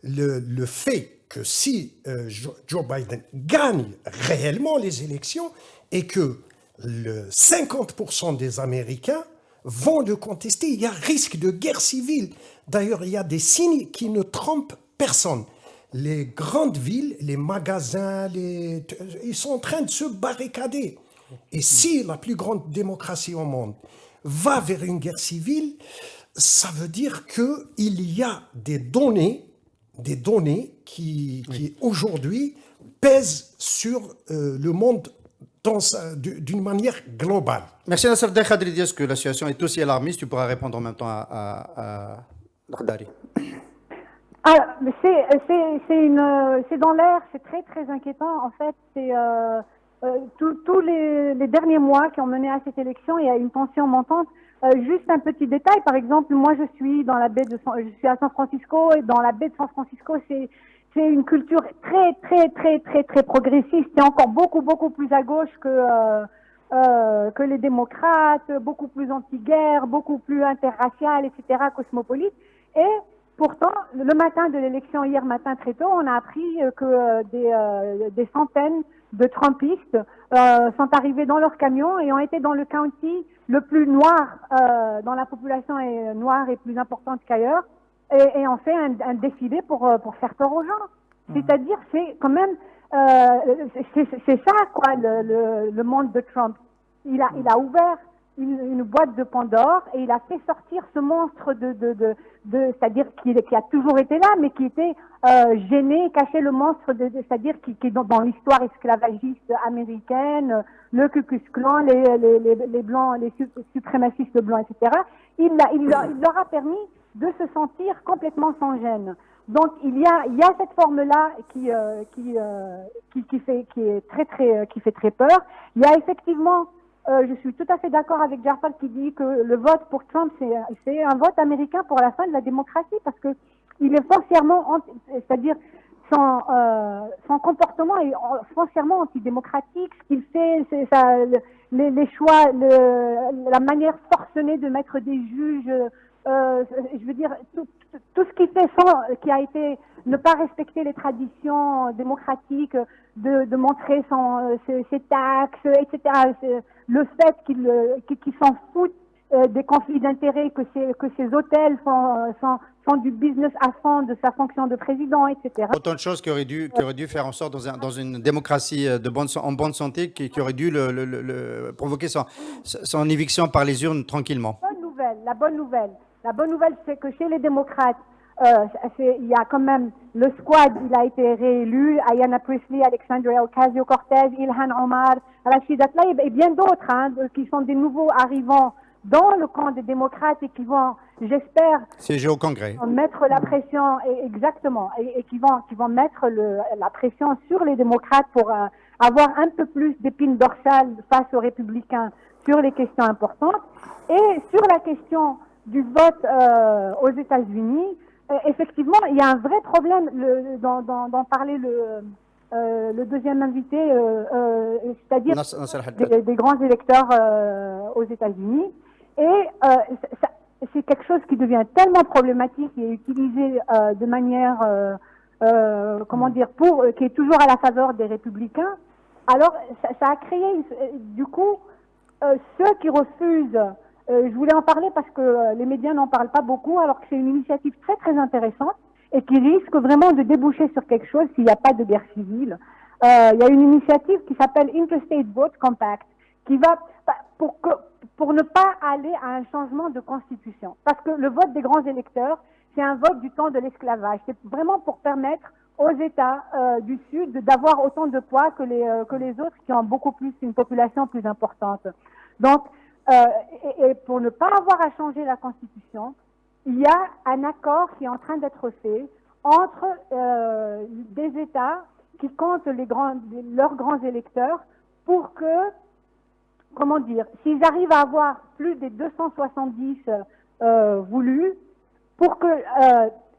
le fait que si Joe Biden gagne réellement les élections et que 50% des Américains vont le contester, il y a risque de guerre civile. D'ailleurs, il y a des signes qui ne trompent personne. Les grandes villes, les magasins, ils sont en train de se barricader. Et si la plus grande démocratie au monde va vers une guerre civile, ça veut dire qu'il y a des données qui aujourd'hui pèsent sur le monde d'une manière globale. Merci Nasser Khadri. Est-ce que la situation est aussi alarmiste? Tu pourras répondre en même temps à Khadri. C'est dans l'air, c'est très très inquiétant. En fait, c'est tous les derniers mois qui ont mené à cette élection, il y a une tension montante. Juste un petit détail, par exemple, moi je suis à San Francisco et dans la baie de San Francisco, c'est une culture très progressiste et encore beaucoup plus à gauche que les démocrates, beaucoup plus anti-guerre, beaucoup plus interracial, etc., cosmopolite. Et pourtant, le matin de l'élection, hier matin très tôt, on a appris que des centaines de Trumpistes sont arrivés dans leur camion et ont été dans le county le plus noir, dont la population est noire et plus importante qu'ailleurs, et ont fait un défilé pour faire peur aux gens. C'est-à-dire, c'est quand même, c'est ça quoi le monde de Trump. Il a ouvert une boîte de Pandore et il a fait sortir ce monstre c'est-à-dire qui a toujours été là, mais qui était gêné, caché, le monstre c'est-à-dire qui est dans l'histoire esclavagiste américaine, le Ku Klux Klan, les blancs, les suprémacistes blancs, etc. Il leur a permis de se sentir complètement sans gêne. Donc il y a cette forme-là qui fait très peur. Il y a effectivement je suis tout à fait d'accord avec Jafar qui dit que le vote pour Trump, c'est un vote américain pour la fin de la démocratie parce que il est foncièrement, c'est-à-dire son comportement est foncièrement antidémocratique. Ce qu'il fait, c'est ça, les choix, la manière forcenée de mettre des juges, je veux dire, tout ce qu'il fait qui a été ne pas respecter les traditions démocratiques, de montrer ses taxes, etc. Le fait qu'il s'en fout des conflits d'intérêts, que ces hôtels font du business à fond de sa fonction de président, etc. Autant de choses qui auraient dû faire en sorte dans une démocratie en bonne santé qui aurait dû provoquer son éviction par les urnes tranquillement. La bonne nouvelle, c'est que chez les démocrates, il y a quand même le squad, il a été réélu, Ayanna Pressley, Alexandria Ocasio-Cortez, Ilhan Omar, Rashida Tlaib et bien d'autres qui sont des nouveaux arrivants dans le camp des démocrates et qui vont, j'espère, siéger au Congrès, mettre la pression, exactement, et qui vont mettre la pression sur les démocrates pour avoir un peu plus d'épines dorsales face aux républicains sur les questions importantes. Et sur la question du vote aux États-Unis, effectivement, il y a un vrai problème d'en parler le deuxième invité, c'est-à-dire des grands électeurs aux États-Unis. Et c'est quelque chose qui devient tellement problématique et utilisé de manière, qui est toujours à la faveur des républicains. Alors, ça a créé, du coup, ceux qui refusent, je voulais en parler parce que les médias n'en parlent pas beaucoup, alors que c'est une initiative très très intéressante et qui risque vraiment de déboucher sur quelque chose s'il n'y a pas de guerre civile. Il y a une initiative qui s'appelle Interstate Vote Compact, qui va pour ne pas aller à un changement de constitution. Parce que le vote des grands électeurs, c'est un vote du temps de l'esclavage. C'est vraiment pour permettre aux États du Sud d'avoir autant de poids que les autres qui ont beaucoup plus, une population plus importante. Donc, et pour ne pas avoir à changer la Constitution, il y a un accord qui est en train d'être fait entre des États qui comptent leurs grands électeurs pour que, comment dire, s'ils arrivent à avoir plus des 270 voulus, pour que,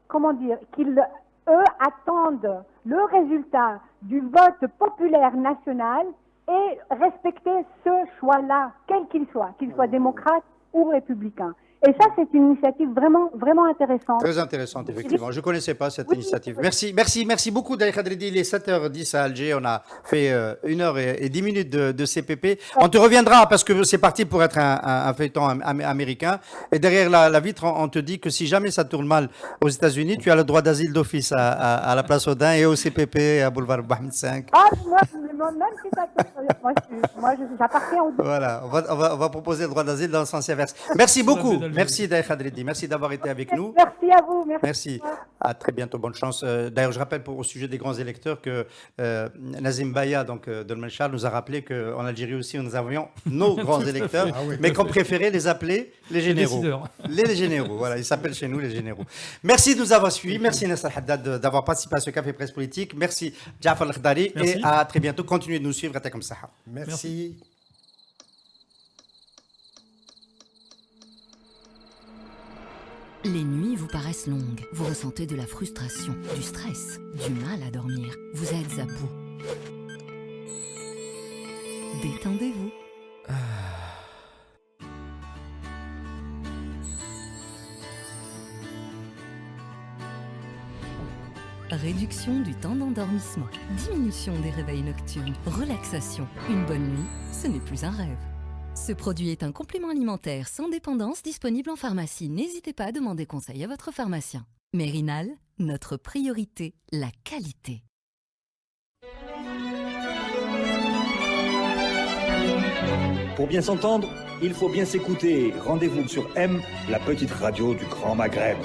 comment dire, qu'ils, eux, attendent le résultat du vote populaire national et respecter ce choix-là, quel qu'il soit démocrate ou républicain. Et ça, c'est une initiative vraiment, vraiment intéressante. Très intéressante, effectivement. Je ne connaissais pas cette initiative. Merci beaucoup, Daï Khadridi. Il est 7h10 à Alger. On a fait 1h10 de CPP. On te reviendra parce que c'est parti pour être un feuilleton américain. Et derrière la vitre, on te dit que si jamais ça tourne mal aux États-Unis, tu as le droit d'asile d'office à la place Audin et au CPP à Boulevard Mohamed V. Ah, même si ça tourne, moi, j'appartiens au... Voilà, on va proposer le droit d'asile dans le sens inverse. Merci beaucoup. Merci Daï Khadridi, merci d'avoir été avec nous. Merci à vous. Merci. À très bientôt, bonne chance. D'ailleurs, je rappelle au sujet des grands électeurs que Nazim Baya, donc de Menchar, nous a rappelé qu'en Algérie aussi, nous avions nos grands électeurs, mais qu'on préférait les appeler les généraux. Les généraux, voilà, ils s'appellent chez nous les généraux. Merci de nous avoir suivis. Merci Nasser Haddad d'avoir participé à ce Café Presse Politique. Merci Jafar Al-Khdari et à très bientôt. Continuez de nous suivre. Merci. Les nuits vous paraissent longues, vous ressentez de la frustration, du stress, du mal à dormir, vous êtes à bout. Détendez-vous. Réduction du temps d'endormissement, diminution des réveils nocturnes, relaxation. Une bonne nuit, ce n'est plus un rêve. Ce produit est un complément alimentaire sans dépendance disponible en pharmacie. N'hésitez pas à demander conseil à votre pharmacien. Mérinal, notre priorité, la qualité. Pour bien s'entendre, il faut bien s'écouter. Rendez-vous sur M, la petite radio du Grand Maghreb.